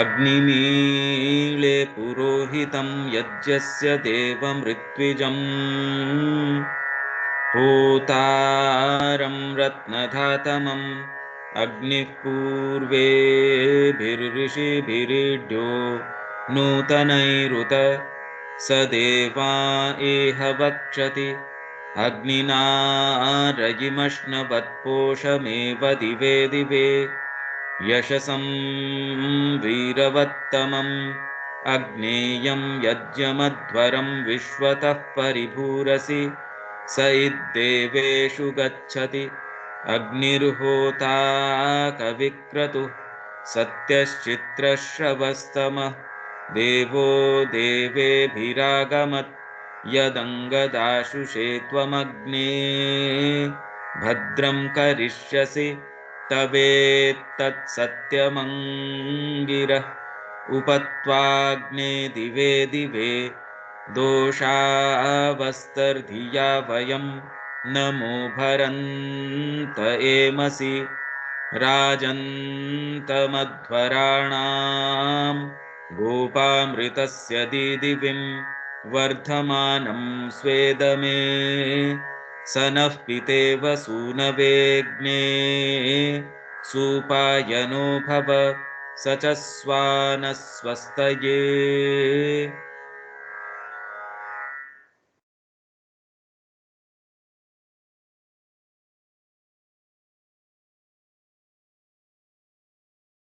अग्निमीळे पुरोहितं यज्ञस्य देवमृत्विजम् होतारं रत्नधातमम् अग्निः पूर्वेभिर्ऋषिभिरीड्यो नूतनैरुत स देवा एह वक्षति अग्निना रयिमश्नवत्पोषमेव दिवे दिवे यशसं वीरवत्तमम् अग्नेयं यज्ञमध्वरं विश्वतः परिभूरसि स इद्देवेषु गच्छति अग्निर्होता कविक्रतुः सत्यश्चित्रश्रवस्तमः देवो देवेभिरागमत् यदङ्गदाशुषे त्वमग्ने भद्रं करिष्यसि तवेत्तत्सत्यमङ्गिरः उपत्वाग्ने दिवे दिवे दोषावस्तर्धिया वयं नमो भरन्त एमसि राजन्तमध्वराणां गोपामृतस्य दीदिविं वर्धमानं स्वेदमे स नः पितेव सूनवेग्ने सुपायनो भव स च स्वानस्वस्तये।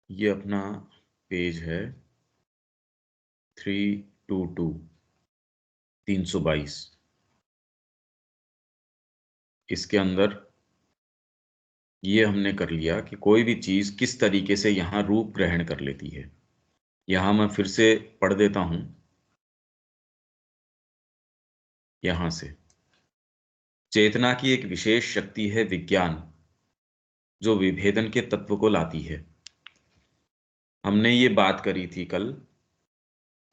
ये अपना पेज है 322 322। इसके अंदर ये हमने कर लिया कि कोई भी चीज किस तरीके से यहां रूप ग्रहण कर लेती है। यहां मैं फिर से पढ़ देता हूं। यहां से चेतना की एक विशेष शक्ति है विज्ञान, जो विभेदन के तत्व को लाती है। हमने ये बात करी थी कल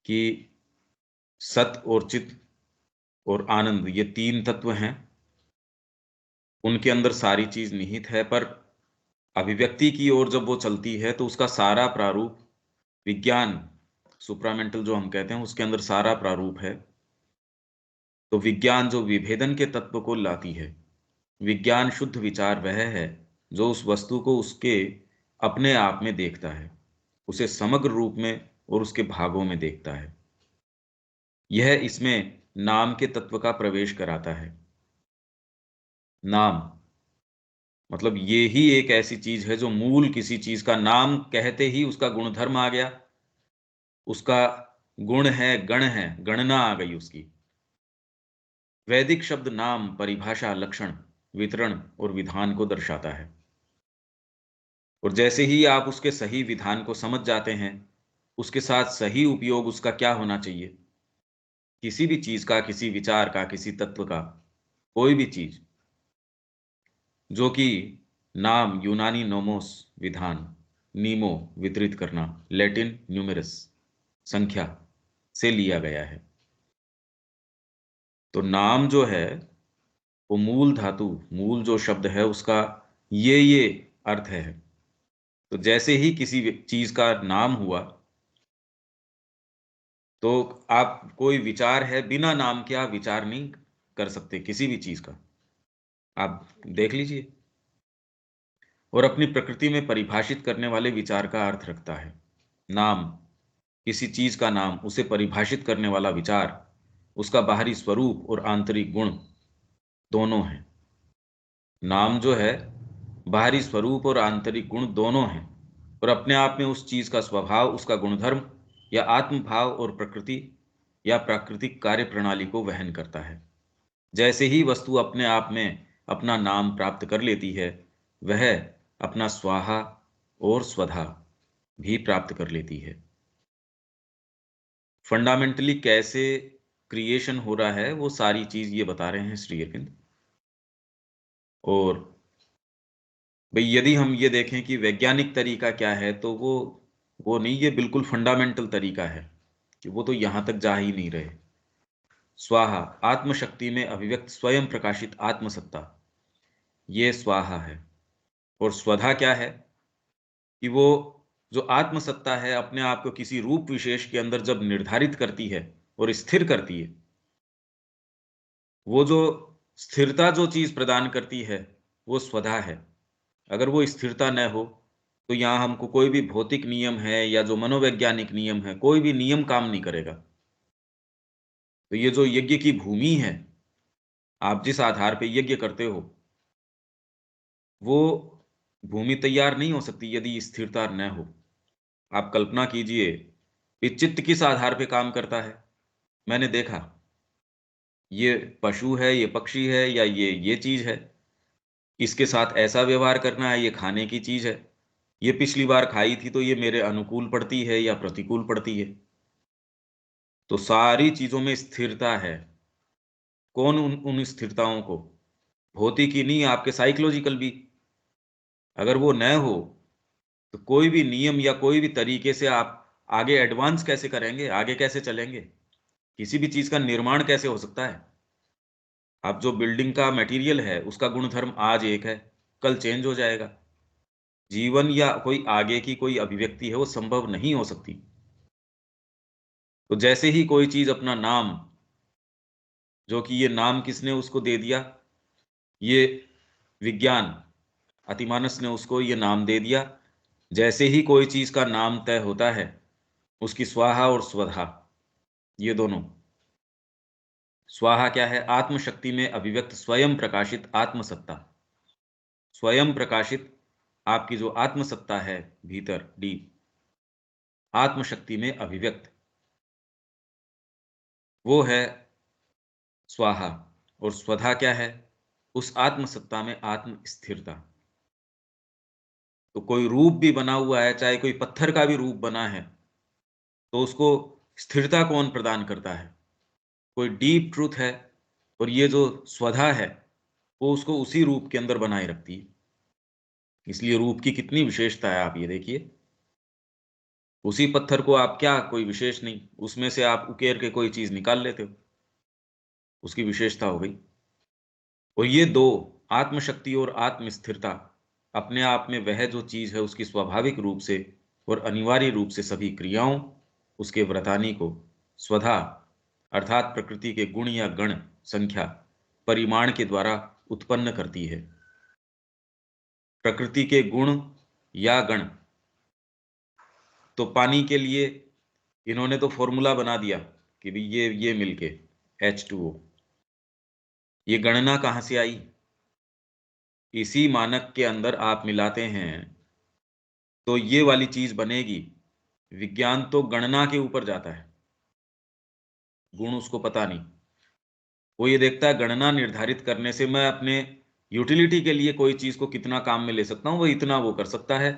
कि सत और चित और आनंद, ये तीन तत्व हैं, उनके अंदर सारी चीज निहित है, पर अभिव्यक्ति की ओर जब वो चलती है तो उसका सारा प्रारूप विज्ञान, सुप्रामेंटल जो हम कहते हैं, उसके अंदर सारा प्रारूप है। तो विज्ञान जो विभेदन के तत्व को लाती है, विज्ञान शुद्ध विचार वह है जो उस वस्तु को उसके अपने आप में देखता है, उसे समग्र रूप में और उसके भागों में देखता है। यह इसमें नाम के तत्व का प्रवेश कराता है। नाम मतलब ये ही एक ऐसी चीज है जो मूल किसी चीज का नाम कहते ही उसका गुणधर्म आ गया, उसका गुण है, गण है, गणना आ गई उसकी। वैदिक शब्द नाम परिभाषा, लक्षण, वितरण और विधान को दर्शाता है। और जैसे ही आप उसके सही विधान को समझ जाते हैं, उसके साथ सही उपयोग उसका क्या होना चाहिए, किसी भी चीज का, किसी विचार का, किसी तत्व का, कोई भी चीज, जो कि नाम यूनानी नोमोस विधान, नीमो वितरित करना, लैटिन न्यूमेरस संख्या से लिया गया है। तो नाम जो है वो मूल धातु, मूल जो शब्द है उसका ये अर्थ है। तो जैसे ही किसी चीज का नाम हुआ, तो आप कोई विचार है, बिना नाम के आप विचार नहीं कर सकते किसी भी चीज का। आप देख लीजिए। और अपनी प्रकृति में परिभाषित करने वाले विचार का अर्थ रखता है नाम। किसी चीज का नाम, उसे परिभाषित करने वाला विचार, उसका बाहरी स्वरूप और आंतरिक गुण दोनों हैं। नाम जो है बाहरी स्वरूप और आंतरिक गुण दोनों हैं, और अपने आप में उस चीज का स्वभाव, उसका गुणधर्म या आत्मभाव और प्रकृति या प्राकृतिक कार्य प्रणाली को वहन करता है। जैसे ही वस्तु अपने आप में अपना नाम प्राप्त कर लेती है, वह अपना स्वाहा और स्वधा भी प्राप्त कर लेती है। फंडामेंटली कैसे क्रिएशन हो रहा है वो सारी चीज ये बता रहे हैं श्री अरविंद। और भाई यदि हम ये देखें कि वैज्ञानिक तरीका क्या है, तो वो नहीं, ये बिल्कुल फंडामेंटल तरीका है कि वो तो यहां तक जा ही नहीं रहे। स्वाहा आत्मशक्ति में अभिव्यक्त स्वयं प्रकाशित आत्मसत्ता, ये स्वाहा है। और स्वधा क्या है कि वो जो आत्मसत्ता है अपने आप को किसी रूप विशेष के अंदर जब निर्धारित करती है और स्थिर करती है, वो जो स्थिरता जो चीज प्रदान करती है वो स्वधा है। अगर वो स्थिरता न हो तो यहाँ हमको कोई भी भौतिक नियम है या जो मनोवैज्ञानिक नियम है, कोई भी नियम काम नहीं करेगा। तो ये जो यज्ञ की भूमि है, आप जिस आधार पे यज्ञ करते हो, वो भूमि तैयार नहीं हो सकती यदि स्थिरता न हो। आप कल्पना कीजिए कि चित्त किस आधार पे काम करता है। मैंने देखा, ये पशु है, ये पक्षी है, या ये चीज है, इसके साथ ऐसा व्यवहार करना है, ये खाने की चीज है, ये पिछली बार खाई थी तो ये मेरे अनुकूल पड़ती है या प्रतिकूल पड़ती है। तो सारी चीजों में स्थिरता है। कौन उन स्थिरताओं को, भौतिकी नहीं, आपके साइकोलॉजिकल भी, अगर वो न हो तो कोई भी नियम या कोई भी तरीके से आप आगे एडवांस कैसे करेंगे, आगे कैसे चलेंगे, किसी भी चीज का निर्माण कैसे हो सकता है। आप जो बिल्डिंग का मटेरियल है उसका गुणधर्म आज एक है, कल चेंज हो जाएगा। जीवन या कोई आगे की कोई अभिव्यक्ति है वो संभव नहीं हो सकती। तो जैसे ही कोई चीज अपना नाम, जो कि ये नाम किसने उसको दे दिया, ये विज्ञान, अतिमानस ने उसको ये नाम दे दिया। जैसे ही कोई चीज का नाम तय होता है, उसकी स्वाहा और स्वधा, ये दोनों, स्वाहा क्या है, आत्मशक्ति में अभिव्यक्त स्वयं प्रकाशित आत्मसत्ता। स्वयं प्रकाशित आपकी जो आत्मसत्ता है भीतर डीप, आत्मशक्ति में अभिव्यक्त, वो है स्वाहा। और स्वधा क्या है, उस आत्मसत्ता में आत्म स्थिरता। तो कोई रूप भी बना हुआ है, चाहे कोई पत्थर का भी रूप बना है, तो उसको स्थिरता कौन प्रदान करता है, कोई डीप ट्रूथ है। और ये जो स्वधा है वो उसको उसी रूप के अंदर बनाए रखती है। इसलिए रूप की कितनी विशेषता है, आप ये देखिए। उसी पत्थर को आप क्या, कोई विशेष नहीं, उसमें से आप उकेर के कोई चीज निकाल लेते हो, उसकी विशेषता हो गई। और ये दो, आत्मशक्ति और आत्म स्थिरता, अपने आप में वह जो चीज है उसकी स्वाभाविक रूप से और अनिवार्य रूप से सभी क्रियाओं, उसके व्रतानी को स्वधा अर्थात प्रकृति के गुण या गण, संख्या, परिमाण के द्वारा उत्पन्न करती है। प्रकृति के गुण या गण, तो पानी के लिए इन्होंने तो फॉर्मूला बना दिया कि भी ये मिलके H2O, ये गणना कहाँ से आई, इसी मानक के अंदर आप मिलाते हैं तो ये वाली चीज बनेगी। विज्ञान तो गणना के ऊपर जाता है, गुण उसको पता नहीं। वो ये देखता है गणना निर्धारित करने से मैं अपने यूटिलिटी के लिए कोई चीज को कितना काम में ले सकता हूं, वो इतना वो कर सकता है।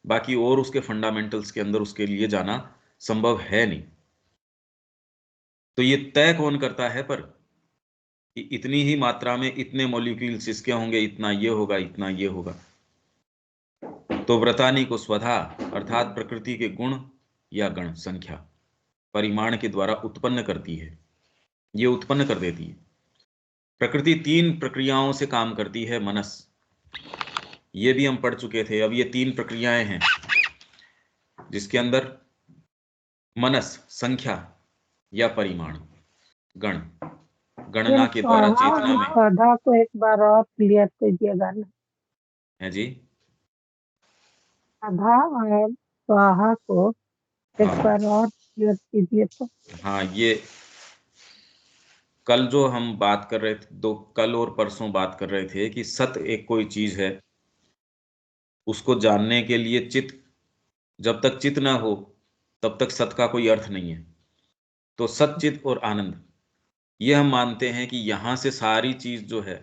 बाकी और उसके फंडामेंटल्स के अंदर उसके लिए जाना संभव है नहीं। तो ये तय कौन करता है पर, कि इतनी ही मात्रा में इतने मॉलिक्यूल्स इसके होंगे, इतना ये होगा, इतना ये होगा। तो व्रतानी को स्वधा अर्थात प्रकृति के गुण या गण, संख्या, परिमाण के द्वारा उत्पन्न करती है, ये उत्पन्न कर देती है। प्रकृति तीन प्रक्रियाओं से काम करती है, मनस, ये भी हम पढ़ चुके थे। अब ये तीन प्रक्रियाएं हैं जिसके अंदर मनस, संख्या या परिमाण, गण, ये गणना के द्वारा स्वाहा चेतना और में स्वधा को एक बार और क्लियर कीजिएगा ना। है जी। स्वधा और स्वाहा को एक हाँ बार और क्लियर कीजिए तो। हाँ, ये कल जो हम बात कर रहे थे, दो कल और परसों बात कर रहे थे कि सत एक कोई चीज है, उसको जानने के लिए चित, जब तक चित ना हो तब तक सत का कोई अर्थ नहीं है। तो सत, चित और आनंद, ये हम मानते हैं कि यहाँ से सारी चीज जो है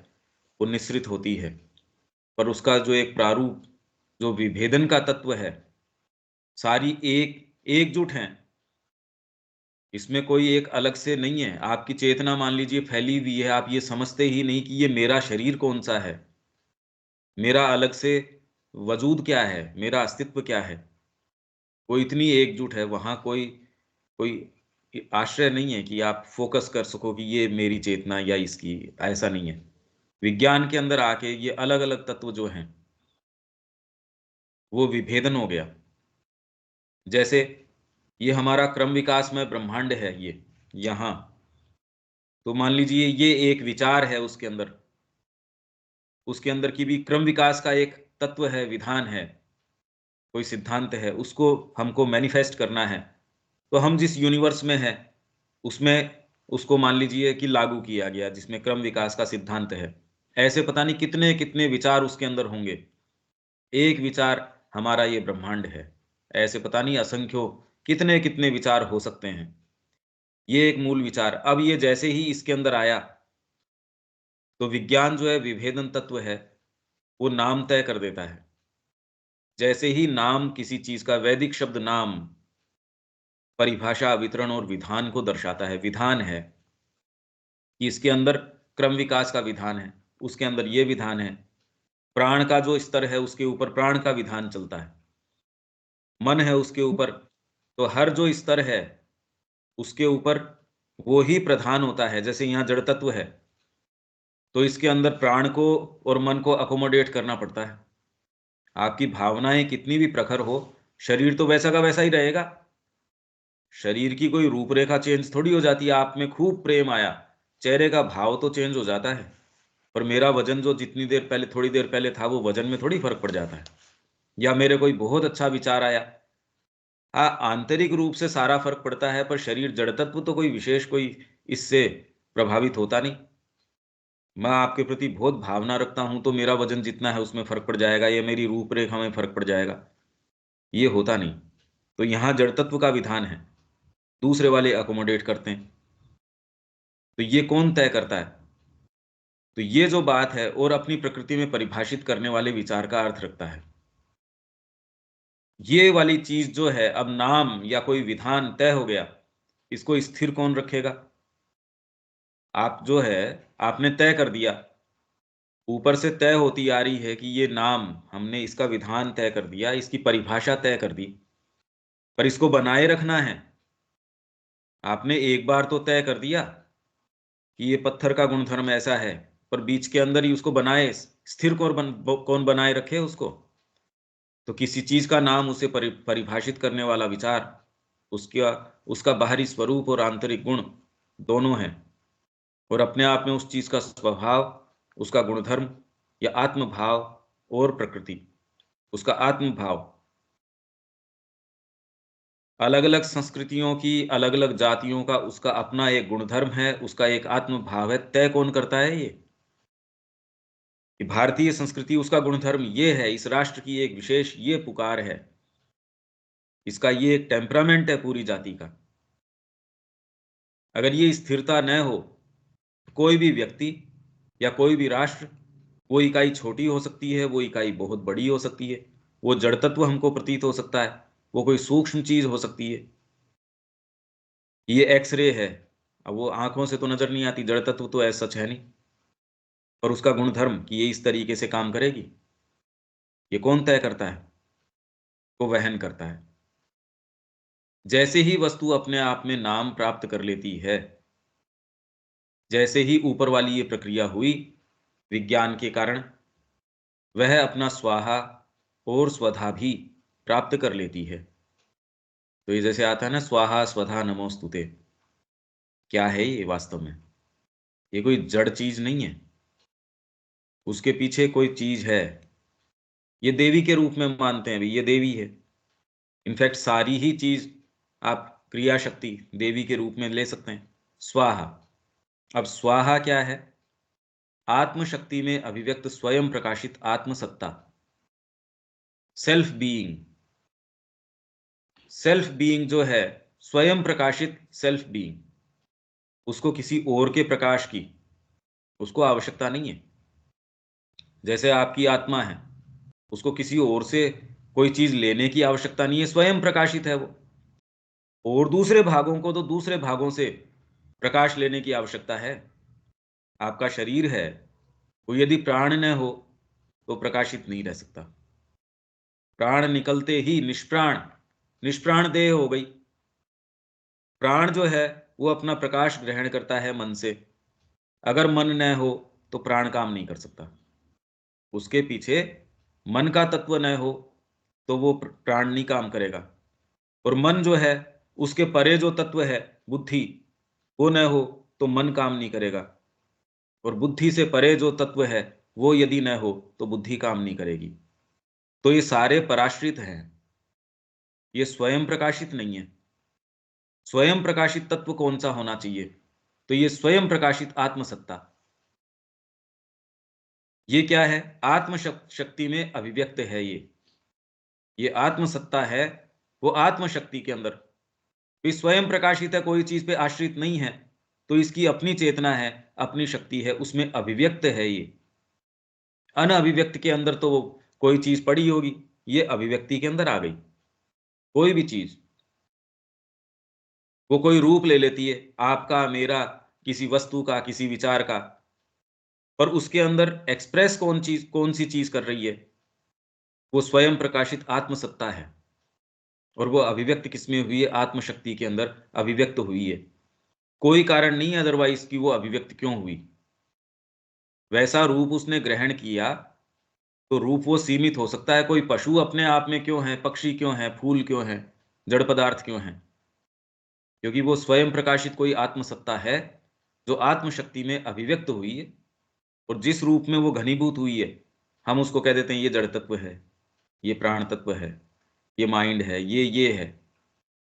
वो निश्रित होती है। पर उसका जो एक प्रारूप, जो विभेदन का तत्व है, सारी एकजुट हैं। इसमें कोई एक अलग से नहीं है। आपकी चेतना मान लीजिए फैली हुई है, आप ये समझते ही नहीं कि ये मेरा शरीर कौन सा है, मेरा अलग से वजूद क्या है, मेरा अस्तित्व क्या है। वो इतनी एकजुट है, वहां कोई कोई आश्रय नहीं है कि आप फोकस कर सको कि ये मेरी चेतना या इसकी, ऐसा नहीं है। विज्ञान के अंदर आके ये अलग अलग तत्व जो हैं वो विभेदन हो गया। जैसे ये हमारा क्रम विकास में ब्रह्मांड है, ये यहाँ, तो मान लीजिए ये एक विचार है, उसके अंदर की भी क्रम विकास का एक तत्व है, विधान है, कोई सिद्धांत है, उसको हमको मैनिफेस्ट करना है। तो हम जिस यूनिवर्स में है उसमें उसको मान लीजिए कि लागू किया गया, जिसमें क्रम विकास का सिद्धांत है। ऐसे पता नहीं कितने कितने विचार उसके अंदर होंगे। एक विचार हमारा ये ब्रह्मांड है, ऐसे पता नहीं असंख्यों कितने कितने विचार हो सकते हैं। ये एक मूल विचार। अब ये जैसे ही इसके अंदर आया, तो विज्ञान जो है, विभेदन तत्व है, वो नाम तय कर देता है। जैसे ही नाम किसी चीज का, वैदिक शब्द नाम परिभाषा, वितरण और विधान को दर्शाता है। विधान है कि इसके अंदर क्रम विकास का विधान है, उसके अंदर ये विधान है। प्राण का जो स्तर है उसके ऊपर प्राण का विधान चलता है, मन है उसके ऊपर। तो हर जो स्तर है उसके ऊपर वो ही प्रधान होता है। जैसे यहाँ जड़ तत्व है, तो इसके अंदर प्राण को और मन को अकोमोडेट करना पड़ता है। आपकी भावनाएं कितनी भी प्रखर हो, शरीर तो वैसा का वैसा ही रहेगा। शरीर की कोई रूपरेखा चेंज थोड़ी हो जाती है। आप में खूब प्रेम आया, चेहरे का भाव तो चेंज हो जाता है, पर मेरा वजन जो जितनी देर पहले, थोड़ी देर पहले था, वो वजन में थोड़ी फर्क पड़ जाता है। या मेरे कोई बहुत अच्छा विचार आया, हाँ, आंतरिक रूप से सारा फर्क पड़ता है, पर शरीर जड़ तत्व तो कोई विशेष, कोई इससे प्रभावित होता नहीं। मैं आपके प्रति बहुत भावना रखता हूं, तो मेरा वजन जितना है उसमें फर्क पड़ जाएगा, या मेरी रूपरेखा में फर्क पड़ जाएगा, ये होता नहीं। तो यहाँ जड़ तत्व का विधान है, दूसरे वाले अकोमोडेट करते हैं। तो ये कौन तय करता है? तो ये जो बात है, और अपनी प्रकृति में परिभाषित करने वाले विचार का अर्थ रखता है। ये वाली चीज जो है, अब नाम या कोई विधान तय हो गया, इसको स्थिर कौन रखेगा? आप जो है, आपने तय कर दिया, ऊपर से तय होती आ रही है कि ये नाम, हमने इसका विधान तय कर दिया, इसकी परिभाषा तय कर दी, पर इसको बनाए रखना है। आपने एक बार तो तय कर दिया कि ये पत्थर का गुणधर्म ऐसा है, पर बीच के अंदर ही उसको बनाए, स्थिर कौन बनाए रखे उसको? तो किसी चीज का नाम, उसे परिभाषित करने वाला विचार, उसका उसका बाहरी स्वरूप और आंतरिक गुण दोनों हैं, और अपने आप में उस चीज का स्वभाव, उसका गुणधर्म या आत्म भाव, और प्रकृति, उसका आत्म भाव। अलग अलग संस्कृतियों की, अलग अलग जातियों का उसका अपना एक गुणधर्म है, उसका एक आत्म भाव है। तय कौन करता है ये? कि भारतीय संस्कृति, उसका गुणधर्म ये है, इस राष्ट्र की एक विशेष ये पुकार है, इसका ये एक टेम्परामेंट है पूरी जाति का। अगर ये स्थिरता न हो, कोई भी व्यक्ति या कोई भी राष्ट्र, वो इकाई छोटी हो सकती है, वो इकाई बहुत बड़ी हो सकती है, वो जड़ तत्व हमको प्रतीत हो सकता है, वो कोई सूक्ष्म चीज हो सकती है। ये एक्सरे है, अब वो आंखों से तो नजर नहीं आती, जड़ तत्व तो ऐसा सच है नहीं, पर उसका गुणधर्म कि ये इस तरीके से काम करेगी, ये कौन तय करता है? वो वहन करता है। जैसे ही वस्तु अपने आप में नाम प्राप्त कर लेती है, जैसे ही ऊपर वाली ये प्रक्रिया हुई विज्ञान के कारण, वह अपना स्वाहा और स्वधा भी प्राप्त कर लेती है। तो ये जैसे आता है ना, स्वाहा स्वधा नमोस्तुते, क्या है ये वास्तव में? ये कोई जड़ चीज नहीं है, उसके पीछे कोई चीज है। ये देवी के रूप में मानते हैं, भाई ये देवी है। इनफैक्ट सारी ही चीज आप क्रिया शक्ति देवी के रूप में ले सकते हैं। स्वाहा, अब स्वाहा क्या है? आत्मशक्ति में अभिव्यक्त स्वयं प्रकाशित आत्मसत्ता, सेल्फ बीइंग। सेल्फ बीइंग जो है, स्वयं प्रकाशित सेल्फ बीइंग, उसको किसी और के प्रकाश की उसको आवश्यकता नहीं है। जैसे आपकी आत्मा है, उसको किसी और से कोई चीज लेने की आवश्यकता नहीं है, स्वयं प्रकाशित है वो। और दूसरे भागों को तो दूसरे भागों से प्रकाश लेने की आवश्यकता है। आपका शरीर है, वो यदि प्राण न हो तो प्रकाशित नहीं रह सकता। प्राण निकलते ही निष्प्राण, निष्प्राण देह हो गई। प्राण जो है वो अपना प्रकाश ग्रहण करता है मन से। अगर मन न हो तो प्राण काम नहीं कर सकता। उसके पीछे मन का तत्व न हो तो वो प्राण नहीं काम करेगा। और मन जो है उसके परे जो तत्व है बुद्धि, वो न हो तो मन काम नहीं करेगा, और बुद्धि से परे जो तत्व है वो यदि न हो तो बुद्धि काम नहीं करेगी। तो ये सारे पराश्रित हैं, ये स्वयं प्रकाशित नहीं है। स्वयं प्रकाशित तत्व कौन सा होना चाहिए? तो ये स्वयं प्रकाशित आत्मसत्ता। ये क्या है? आत्म शक्ति में अभिव्यक्त है ये आत्मसत्ता है। वो आत्म शक्ति के अंदर भी स्वयं प्रकाशित है, कोई चीज पे आश्रित नहीं है। तो इसकी अपनी चेतना है, अपनी शक्ति है, उसमें अभिव्यक्त है ये। अनअभिव्यक्त के अंदर तो वो कोई चीज पड़ी होगी, ये अभिव्यक्ति के अंदर आ गई। कोई भी चीज वो कोई रूप ले लेती है, आपका, मेरा, किसी वस्तु का, किसी विचार का, पर उसके अंदर एक्सप्रेस कौन सी चीज कर रही है? वो स्वयं प्रकाशित आत्मसत्ता है। और वो अभिव्यक्त किसमें हुई है? आत्मशक्ति के अंदर अभिव्यक्त हुई है। कोई कारण नहीं है अदरवाइज कि वो अभिव्यक्त क्यों हुई। वैसा रूप उसने ग्रहण किया तो रूप वो सीमित हो सकता है। कोई पशु अपने आप में क्यों है, पक्षी क्यों है, फूल क्यों है, जड़ पदार्थ क्यों है? क्योंकि वो स्वयं प्रकाशित कोई आत्मसत्ता है जो आत्मशक्ति में अभिव्यक्त हुई है। और जिस रूप में वो घनीभूत हुई है, हम उसको कह देते हैं ये जड़ तत्व है, ये प्राण तत्व है, ये माइंड है, ये है।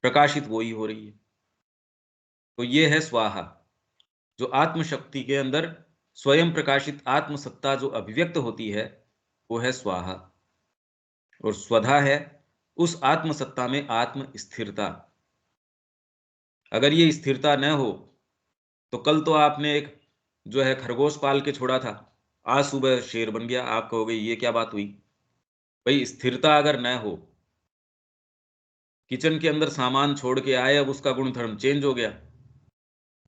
प्रकाशित वो ही हो रही है। तो ये है स्वाहा, जो आत्मशक्ति के अंदर स्वयं प्रकाशित आत्मसत्ता जो अभिव्यक्त होती है, वो है स्वाहा। और स्वधा है उस आत्मसत्ता में आत्म स्थिरता। अगर ये स्थिरता न हो तो कल तो आपने एक जो है खरगोश पाल के छोड़ा था, आज सुबह शेर बन गया। आप कहोगे ये क्या बात हुई? भाई स्थिरता अगर न हो, किचन के अंदर सामान छोड़ के आए, अब उसका गुणधर्म चेंज हो गया,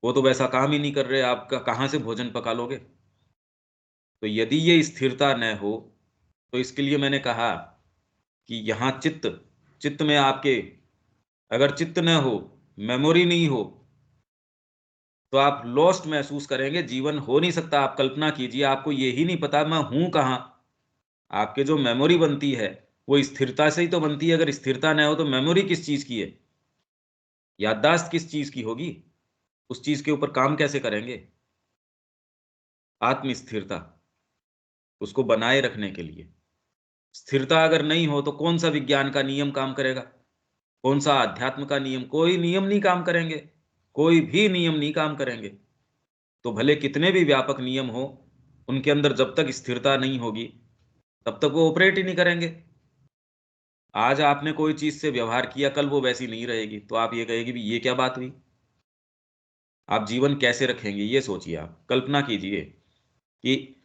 वो तो वैसा काम ही नहीं कर रहे, आपका कहाँ से भोजन पका लोगे? तो यदि ये स्थिरता न हो, तो इसके लिए मैंने कहा कि यहाँ चित्त, चित्त में आपके अगर चित्त न हो, मेमोरी नहीं हो, तो आप लॉस्ट महसूस करेंगे। जीवन हो नहीं सकता। आप कल्पना कीजिए, आपको ये ही नहीं पता मैं हूं कहाँ। आपके जो मेमोरी बनती है वो स्थिरता से ही तो बनती है। अगर स्थिरता न हो तो मेमोरी किस चीज की है, याददाश्त किस चीज की होगी, उस चीज के ऊपर काम कैसे करेंगे? आत्म स्थिरता, उसको बनाए रखने के लिए स्थिरता अगर नहीं हो तो कौन सा विज्ञान का नियम काम करेगा, कौन सा अध्यात्म का नियम? कोई नियम नहीं काम करेंगे, कोई भी नियम नहीं काम करेंगे। तो भले कितने भी व्यापक नियम हो, उनके अंदर जब तक स्थिरता नहीं होगी तब तक वो ऑपरेट ही नहीं करेंगे। आज आपने कोई चीज से व्यवहार किया, कल वो वैसी नहीं रहेगी, तो आप ये कहेंगे भी ये क्या बात हुई? आप जीवन कैसे रखेंगे ये सोचिए। आप कल्पना कीजिए कि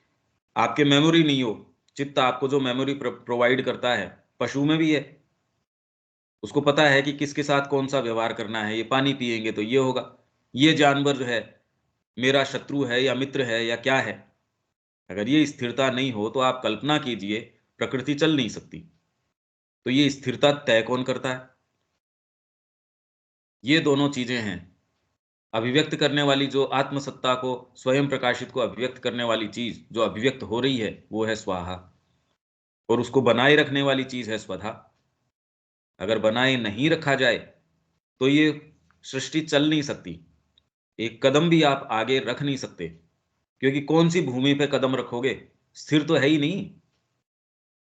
आपके मेमोरी नहीं हो। चित्त आपको जो मेमोरी प्रोवाइड करता है, पशु में भी है। उसको पता है कि किसके साथ कौन सा व्यवहार करना है। ये पानी पिएंगे तो ये होगा। ये जानवर जो है मेरा शत्रु है या मित्र है या क्या है? अगर ये स्थिरता नहीं हो तो आप कल्पना कीजिए, प्रकृति चल नहीं सकती। तो ये स्थिरता तय कौन करता है? ये दोनों चीजें हैं। अभिव्यक्त करने वाली जो आत्मसत्ता को, स्वयं प्रकाशित को अभिव्यक्त करने वाली चीज जो अभिव्यक्त हो रही है वो है स्वाहा। और उसको बनाए रखने वाली चीज है स्वधा। अगर बनाए नहीं रखा जाए तो ये सृष्टि चल नहीं सकती। एक कदम भी आप आगे रख नहीं सकते, क्योंकि कौन सी भूमि पे कदम रखोगे? स्थिर तो है ही नहीं।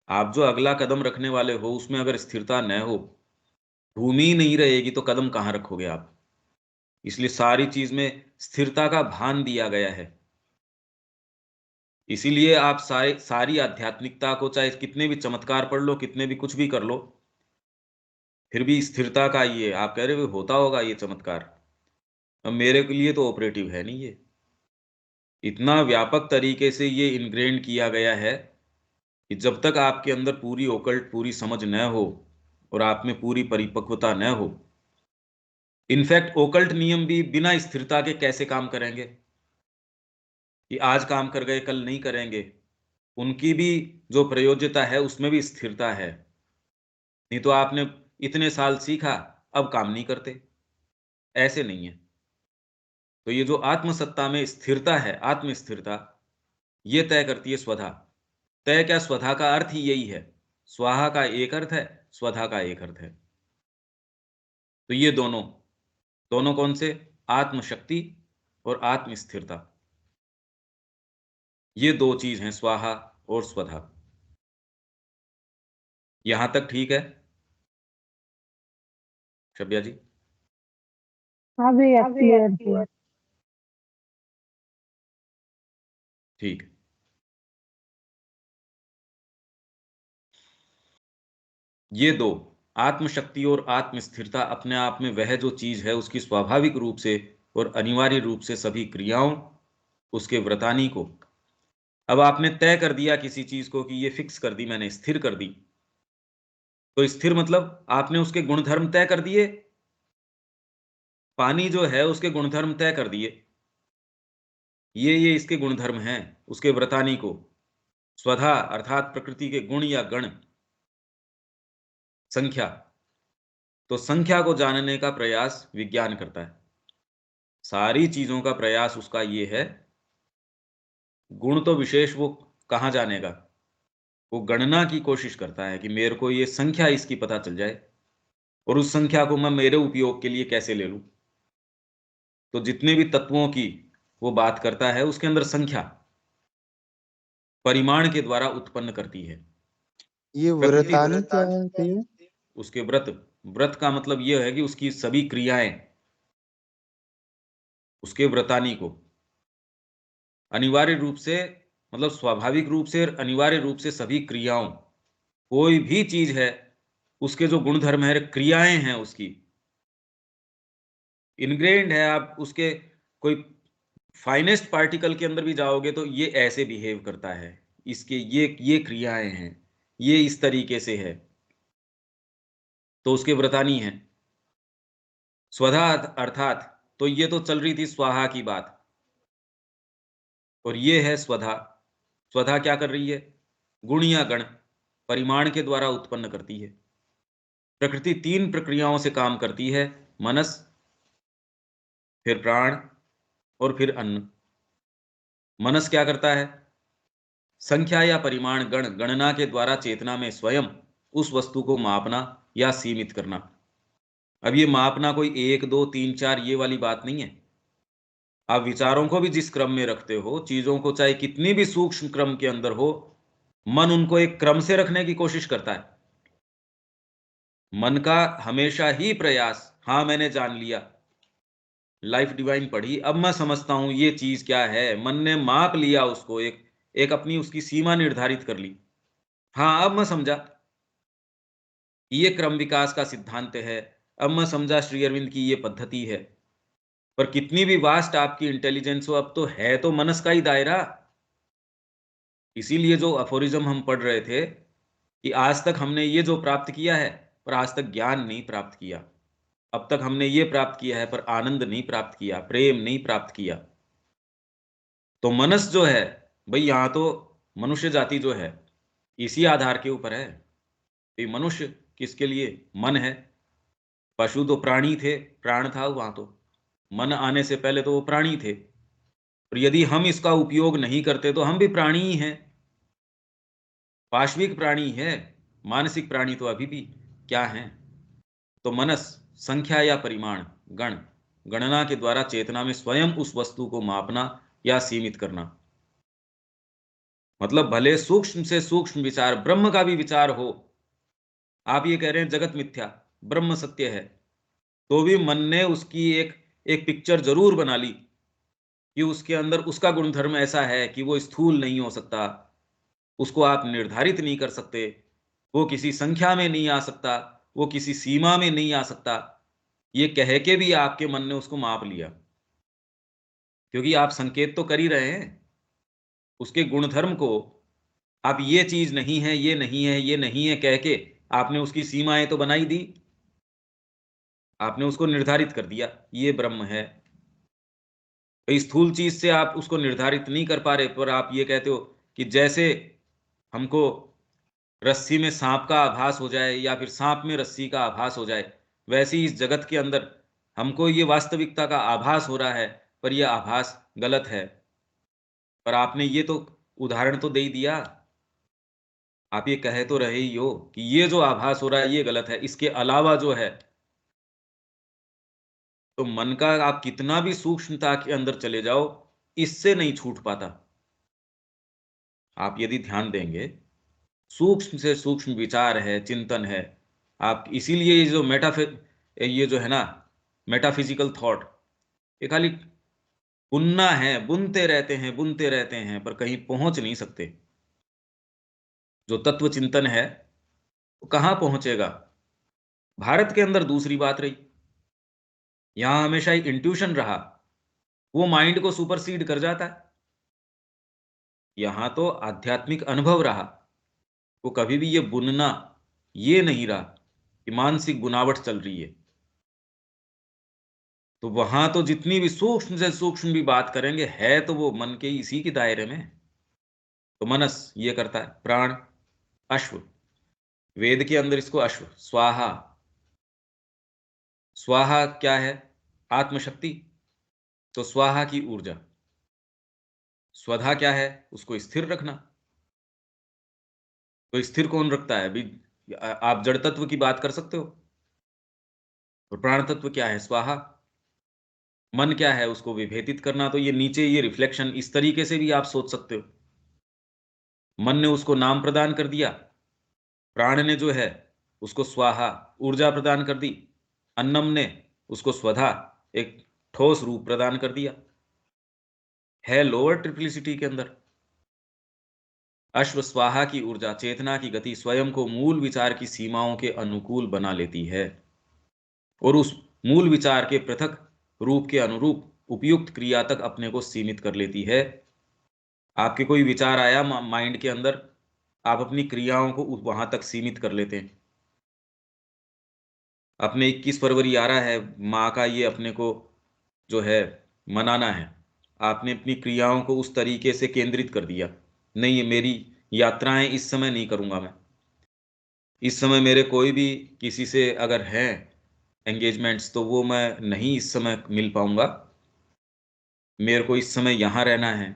आप जो अगला कदम रखने वाले हो उसमें अगर स्थिरता न हो, भूमि ही नहीं रहेगी, तो कदम कहाँ रखोगे आप? इसलिए सारी चीज में स्थिरता का भान दिया गया है। इसीलिए आप सारी आध्यात्मिकता को चाहे कितने भी चमत्कार पढ़ लो, कितने भी कुछ भी कर लो, फिर भी स्थिरता का ये आप कह रहे हो होता होगा ये चमत्कार, अब मेरे के लिए तो ऑपरेटिव है नहीं ये। इतना व्यापक तरीके से ये इनग्रेन किया गया है कि जब तक आपके अंदर पूरी ओकल्ट, पूरी समझ न हो और आप में पूरी परिपक्वता न हो, इनफैक्ट ओकल्ट नियम भी बिना स्थिरता के कैसे काम करेंगे? कि आज काम कर गए कल नहीं करेंगे, उनकी भी जो प्रयोज्यता है उसमें भी स्थिरता है। नहीं तो आपने इतने साल सीखा, अब काम नहीं करते, ऐसे नहीं है। तो ये जो आत्मसत्ता में स्थिरता है, आत्म स्थिरता, ये तय करती है स्वधा। तय क्या? स्वधा का अर्थ ही यही है। स्वाहा का एक अर्थ है, स्वधा का एक अर्थ है। तो ये दोनों दोनों कौन से? आत्मशक्ति और आत्मस्थिरता, ये दो चीज हैं, स्वाहा और स्वधा। यहां तक ठीक है शब्या जी? हाँ भैया, क्लियर हुआ। ठीक। ये दो, आत्मशक्ति और आत्मस्थिरता, अपने आप में वह जो चीज है उसकी स्वाभाविक रूप से और अनिवार्य रूप से सभी क्रियाओं, उसके व्रतानी को, अब आपने तय कर दिया किसी चीज को कि ये फिक्स कर दी मैंने, स्थिर कर दी, तो स्थिर मतलब आपने उसके गुणधर्म तय कर दिए। पानी जो है उसके गुणधर्म तय कर दिए, ये इसके गुणधर्म हैं, उसके व्रतानी को। स्वधा अर्थात प्रकृति के गुण या गण, संख्या, तो संख्या को जानने का प्रयास विज्ञान करता है। सारी चीजों का प्रयास उसका ये है। गुण तो विशेष वो कहां जानेगा, वो गणना की कोशिश करता है कि मेरे को ये संख्या इसकी पता चल जाए, और उस संख्या को मैं मेरे उपयोग के लिए कैसे ले लूं। तो जितने भी तत्वों की वो बात करता है, उसके अंदर संख्या परिमाण के द्वारा उत्पन्न करती है। ये प्रकृति व्रतानी क्या है भैया? उसके व्रत, व्रत का मतलब यह है कि उसकी सभी क्रियाएं, उसके व्रतानी को अनिवार्य रूप से, मतलब स्वाभाविक रूप से और अनिवार्य रूप से सभी क्रियाओं, कोई भी चीज है उसके जो गुणधर्म है, क्रियाएं हैं उसकी इनग्रेन्ड है। आप उसके कोई फाइनेस्ट पार्टिकल के अंदर भी जाओगे तो ये ऐसे बिहेव करता है, इसके ये क्रियाएं हैं, ये इस तरीके से है, तो उसके व्रतानी है। स्वधा अर्थात, तो ये तो चल रही थी स्वाहा की बात, और ये है स्वधा। स्वधा क्या कर रही है? गुण या गण परिमाण के द्वारा उत्पन्न करती है। प्रकृति तीन प्रक्रियाओं से काम करती है, मनस, फिर प्राण और फिर अन्न। मनस क्या करता है? संख्या या परिमाण गण गणना के द्वारा चेतना में स्वयं उस वस्तु को मापना या सीमित करना। अब ये मापना कोई 1 2 3 4 ये वाली बात नहीं है। आप विचारों को भी जिस क्रम में रखते हो, चीजों को चाहे कितनी भी सूक्ष्म क्रम के अंदर हो, मन उनको एक क्रम से रखने की कोशिश करता है। मन का हमेशा ही प्रयास, हाँ मैंने जान लिया, लाइफ डिवाइन पढ़ी, अब मैं समझता हूं ये चीज क्या है, मन ने माप लिया उसको, एक एक अपनी उसकी सीमा निर्धारित कर ली। हाँ अब मैं समझा ये क्रम विकास का सिद्धांत है, अब मैं समझा श्री अरविंद की ये पद्धति है। पर कितनी भी वास्ट आपकी इंटेलिजेंस हो, अब तो है तो मनस का ही दायरा। इसीलिए जो अफोरिज्म हम पढ़ रहे थे कि आज तक हमने ये जो प्राप्त किया है, पर आज तक ज्ञान नहीं प्राप्त किया। अब तक हमने ये प्राप्त किया है पर आनंद नहीं प्राप्त किया, प्रेम नहीं प्राप्त किया। तो मनस जो है भाई, यहां तो मनुष्य जाति जो है इसी आधार के ऊपर है कि मनुष्य किसके लिए मन है। पशु तो प्राणी थे, प्राण था वहां, तो मन आने से पहले तो वो प्राणी थे, और यदि हम इसका उपयोग नहीं करते तो हम भी प्राणी ही हैं, पाश्विक प्राणी है। मानसिक प्राणी तो अभी भी क्या हैं? तो मनस संख्या या परिमाण गण गणना के द्वारा चेतना में स्वयं उस वस्तु को मापना या सीमित करना। मतलब भले सूक्ष्म से सूक्ष्म विचार, ब्रह्म का भी विचार हो, आप ये कह रहे हैं जगत मिथ्या, ब्रह्म सत्य है, तो भी मन ने उसकी एक एक पिक्चर जरूर बना ली कि उसके अंदर उसका गुणधर्म ऐसा है कि वो स्थूल नहीं हो सकता, उसको आप निर्धारित नहीं कर सकते, वो किसी संख्या में नहीं आ सकता, वो किसी सीमा में नहीं आ सकता। ये कह के भी आपके मन ने उसको माप लिया, क्योंकि आप संकेत तो कर ही रहे हैं उसके गुणधर्म को। आप ये चीज नहीं है, ये नहीं है, ये नहीं है कह के आपने उसकी सीमाएं तो बनाई दी, आपने उसको निर्धारित कर दिया ये ब्रह्म है। तो स्थूल चीज से आप उसको निर्धारित नहीं कर पा रहे, पर आप ये कहते हो कि जैसे हमको रस्सी में सांप का आभास हो जाए या फिर सांप में रस्सी का आभास हो जाए, वैसे ही इस जगत के अंदर हमको ये वास्तविकता का आभास हो रहा है, पर यह आभास गलत है। पर आपने ये तो उदाहरण तो दे ही दिया, आप ये कहे तो रहे ही हो कि ये जो आभास हो रहा है ये गलत है, इसके अलावा जो है तो मन का आप कितना भी सूक्ष्मता के अंदर चले जाओ, इससे नहीं छूट पाता। आप यदि ध्यान देंगे, सूक्ष्म से सूक्ष्म विचार है, चिंतन है। आप इसीलिए ये जो है ना, मेटाफिजिकल थॉट, ये खाली बुनना है, बुनते रहते हैं, पर कहीं पहुंच नहीं सकते। जो तत्व चिंतन है वो कहां पहुंचेगा? भारत के अंदर दूसरी बात रही, यहां हमेशा ही इंट्यूशन रहा, वो माइंड को सुपरसीड कर जाता है। यहां तो आध्यात्मिक अनुभव रहा, वो कभी भी ये बुनना ये नहीं रहा कि मानसिक बुनावट चल रही है। तो वहां तो जितनी भी सूक्ष्म से सूक्ष्म भी बात करेंगे, है तो वो मन के इसी के दायरे में। तो मनस ये करता है, प्राण, अश्व, वेद के अंदर इसको अश्व, स्वाहा। स्वाहा क्या है? आत्मशक्ति। तो स्वाहा की ऊर्जा। स्वधा क्या है? उसको स्थिर रखना। तो स्थिर कौन रखता है अभी? आप जड़ तत्व की बात कर सकते हो। और प्राण तत्व क्या है? स्वाहा। मन क्या है? उसको विभेदित करना। तो ये नीचे ये रिफ्लेक्शन, इस तरीके से भी आप सोच सकते हो। मन ने उसको नाम प्रदान कर दिया, प्राण ने जो है उसको स्वाहा ऊर्जा प्रदान कर दी, अन्नम ने उसको स्वधा एक ठोस रूप प्रदान कर दिया। है लोअर ट्रिप्लिसिटी के अंदर। अश्व स्वाहा की ऊर्जा, चेतना की गति स्वयं को मूल विचार की सीमाओं के अनुकूल बना लेती है और उस मूल विचार के पृथक रूप के अनुरूप उपयुक्त क्रिया तक अपने को सीमित कर लेती है। आपके कोई विचार आया माइंड के अंदर, आप अपनी क्रियाओं को वहां तक सीमित कर लेते हैं। अपने 21 फरवरी आ रहा है, माँ का ये अपने को जो है मनाना है, आपने अपनी क्रियाओं को उस तरीके से केंद्रित कर दिया, नहीं ये मेरी यात्राएं इस समय नहीं करूंगा मैं। इस समय मेरे कोई भी किसी से अगर हैं एंगेजमेंट्स, तो वो मैं नहीं इस समय मिल पाऊंगा, मेरे को इस समय यहाँ रहना है।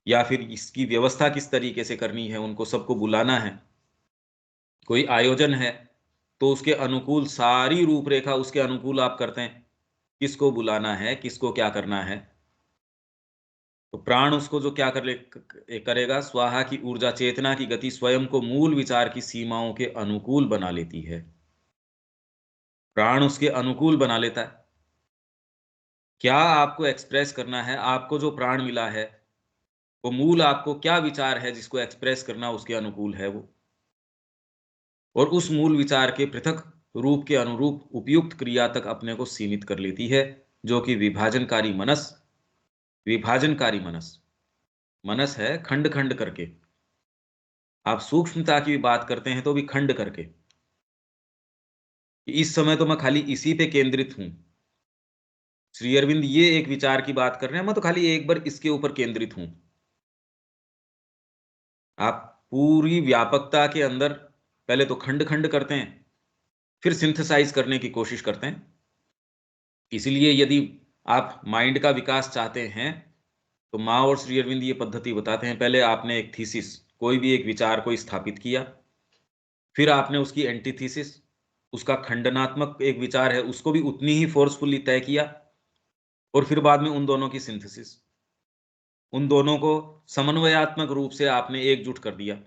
या फिर इसकी व्यवस्था किस तरीके से करनी है, उनको सबको बुलाना है, कोई आयोजन है, तो उसके अनुकूल सारी रूपरेखा उसके अनुकूल आप करते हैं, किसको बुलाना है, किसको क्या करना है। तो प्राण उसको जो क्या करेगा, स्वाहा की ऊर्जा, चेतना की गति स्वयं को मूल विचार की सीमाओं के अनुकूल बना लेती है। प्राण उसके अनुकूल बना लेता है। क्या आपको एक्सप्रेस करना है, आपको जो प्राण मिला है वो मूल आपको क्या विचार है जिसको एक्सप्रेस करना उसके अनुकूल है वो, और उस मूल विचार के पृथक रूप के अनुरूप उपयुक्त क्रिया तक अपने को सीमित कर लेती है, जो कि विभाजनकारी मनस। विभाजनकारी मनस, मनस है खंड खंड करके। आप सूक्ष्मता की बात करते हैं तो भी खंड करके, इस समय तो मैं खाली इसी पे केंद्रित हूं। श्री अरविंद ये एक विचार की बात कर रहे हैं, मैं तो खाली एक बार इसके ऊपर केंद्रित हूं। आप पूरी व्यापकता के अंदर पहले तो खंड खंड करते हैं, फिर सिंथेसाइज करने की कोशिश करते हैं। इसलिए यदि आप माइंड का विकास चाहते हैं तो माँ और श्री अरविंद ये पद्धति बताते हैं, पहले आपने एक थीसिस, कोई भी एक विचार को स्थापित किया, फिर आपने उसकी एंटीथीसिस, उसका खंडनात्मक एक विचार है उसको भी उतनी ही फोर्सफुली तय किया, और फिर बाद में उन दोनों की सिंथेसिस, उन दोनों को समन्वयात्मक रूप से आपने एकजुट कर दिया।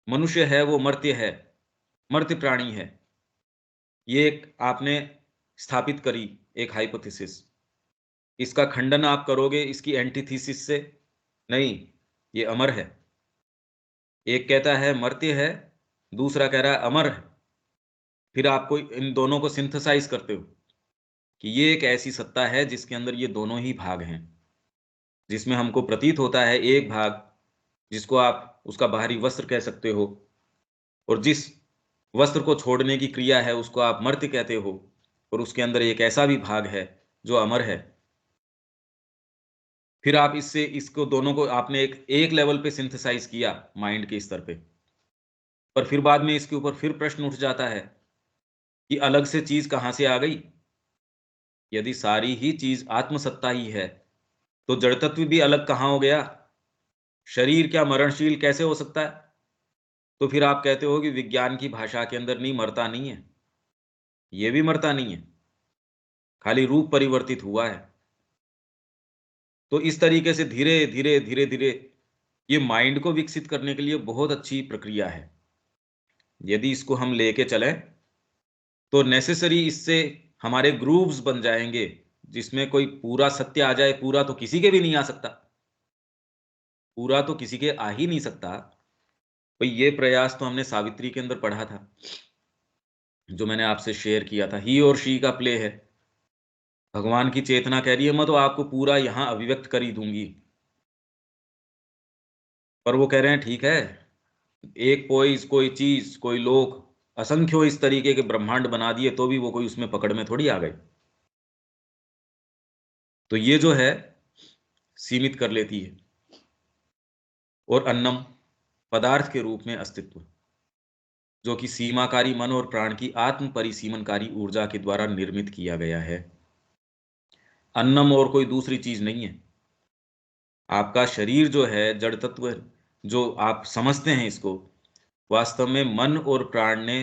मनुष्य है वो मर्त्य है, मर्त्य प्राणी है, ये एक आपने स्थापित करी एक हाइपोथेसिस। इसका खंडन आप करोगे इसकी एंटीथीसिस से, नहीं ये अमर है। एक कहता है मर्त्य है, दूसरा कह रहा है अमर है। फिर आपको इन दोनों को सिंथेसाइज करते हो कि ये एक ऐसी सत्ता है जिसके अंदर ये दोनों ही भाग हैं, जिसमें हमको प्रतीत होता है एक भाग जिसको आप उसका बाहरी वस्त्र कह सकते हो, और जिस वस्त्र को छोड़ने की क्रिया है उसको आप मर्त्य कहते हो, और उसके अंदर एक ऐसा भी भाग है जो अमर है। फिर आप इससे इसको दोनों को आपने एक लेवल पे सिंथेसाइज किया माइंड के स्तर पे, पर फिर बाद में इसके ऊपर फिर प्रश्न उठ जाता है कि अलग से चीज कहां से आ गई। यदि सारी ही चीज आत्मसत्ता ही है तो जड़ तत्व भी अलग कहां हो गया? शरीर क्या मरणशील कैसे हो सकता है? तो फिर आप कहते हो कि विज्ञान की भाषा के अंदर नहीं, मरता नहीं है, ये भी मरता नहीं है। खाली रूप परिवर्तित हुआ है। तो इस तरीके से धीरे धीरे धीरे धीरे ये माइंड को विकसित करने के लिए बहुत अच्छी प्रक्रिया है। यदि इसको हम लेके चलें तो नेसेसरी इससे हमारे ग्रूव्स बन जाएंगे, जिसमें कोई पूरा सत्य आ जाए। पूरा तो किसी के भी नहीं आ सकता, पूरा तो किसी के आ ही नहीं सकता। भाई ये प्रयास तो हमने सावित्री के अंदर पढ़ा था, जो मैंने आपसे शेयर किया था। ही और शी का प्ले है। भगवान की चेतना कह रही है मैं तो आपको पूरा यहां अभिव्यक्त कर ही दूंगी, पर वो कह रहे हैं ठीक है, एक पोइस, कोई चीज, कोई लोग, असंख्यों इस तरीके के ब्रह्मांड बना दिए तो भी वो कोई उसमें पकड़ में थोड़ी आ गए। तो ये जो है सीमित कर लेती है। और अन्नम, पदार्थ के रूप में अस्तित्व, जो कि सीमाकारी मन और प्राण की आत्म परिसीमनकारी ऊर्जा के द्वारा निर्मित किया गया है। अन्नम और कोई दूसरी चीज नहीं है। आपका शरीर जो है जड़ तत्व, जो आप समझते हैं इसको, वास्तव में मन और प्राण ने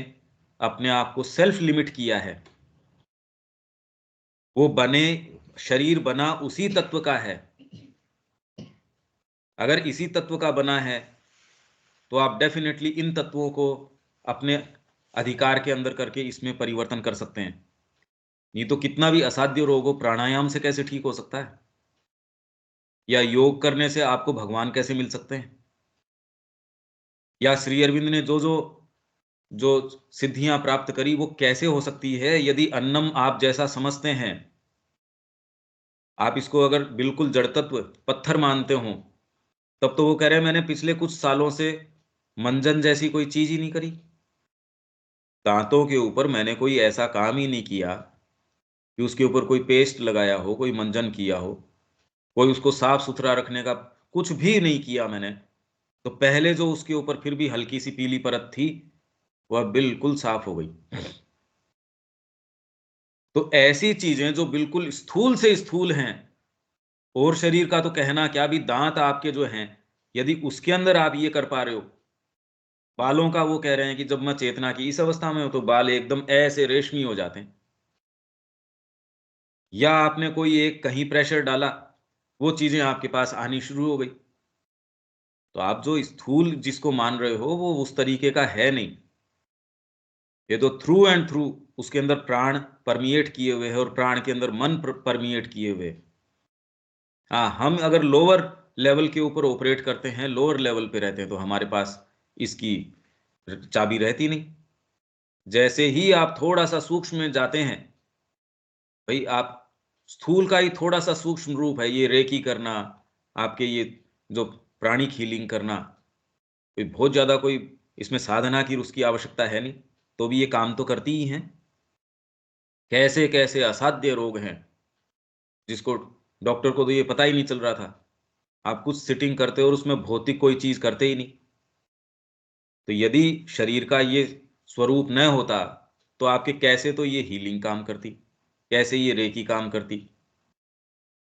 अपने आप को सेल्फ लिमिट किया है। वो बने, शरीर बना उसी तत्व का है। अगर इसी तत्व का बना है तो आप डेफिनेटली इन तत्वों को अपने अधिकार के अंदर करके इसमें परिवर्तन कर सकते हैं। नहीं तो कितना भी असाध्य रोग हो, प्राणायाम से कैसे ठीक हो सकता है, या योग करने से आपको भगवान कैसे मिल सकते हैं, या श्री अरविंद ने जो जो जो सिद्धियां प्राप्त करी वो कैसे हो सकती है, यदि अन्नम आप जैसा समझते हैं। आप इसको अगर बिल्कुल जड़ तत्व, पत्थर मानते हो, तब तो वो कह रहे हैं मैंने पिछले कुछ सालों से मंजन जैसी कोई चीज ही नहीं करी। दांतों के ऊपर मैंने कोई ऐसा काम ही नहीं किया कि उसके ऊपर कोई पेस्ट लगाया हो, कोई मंजन किया हो, कोई उसको साफ सुथरा रखने का कुछ भी नहीं किया मैंने। तो पहले जो उसके ऊपर फिर भी हल्की सी पीली परत थी, वह बिल्कुल साफ हो गई। तो ऐसी चीजें जो बिल्कुल स्थूल से स्थूल हैं, और शरीर का तो कहना क्या, भी दांत आपके जो हैं, यदि उसके अंदर आप ये कर पा रहे हो। बालों का वो कह रहे हैं कि जब मैं चेतना की इस अवस्था में हो तो बाल एकदम ऐसे रेशमी हो जाते हैं। या आपने कोई एक कहीं प्रेशर डाला, वो चीजें आपके पास आनी शुरू हो गई। तो आप जो स्थूल जिसको मान रहे हो वो उस तरीके का है नहीं। ये तो थ्रू एंड थ्रू उसके अंदर प्राण परमिएट किए हुए हैं, और प्राण के अंदर मन परमिएट किए हुए हैं। हाँ, हम अगर लोअर लेवल के ऊपर ऑपरेट करते हैं, लोअर लेवल पे रहते हैं, तो हमारे पास इसकी चाबी रहती नहीं। जैसे ही आप थोड़ा सा सूक्ष्म में जाते हैं, भाई आप स्थूल का ही थोड़ा सा सूक्ष्म रूप है ये रेकी करना, आपके ये जो प्राणिक हीलिंग करना, कोई बहुत ज्यादा कोई इसमें साधना की उसकी आवश्यकता है नहीं, तो भी ये काम तो करती ही हैं। कैसे कैसे असाध्य रोग हैं जिसको डॉक्टर को तो ये पता ही नहीं चल रहा था। आप कुछ सिटिंग करते हो और उसमें भौतिक कोई चीज करते ही नहीं। तो यदि शरीर का ये स्वरूप न होता तो आपके कैसे तो ये हीलिंग काम करती, कैसे ये रेकी काम करती,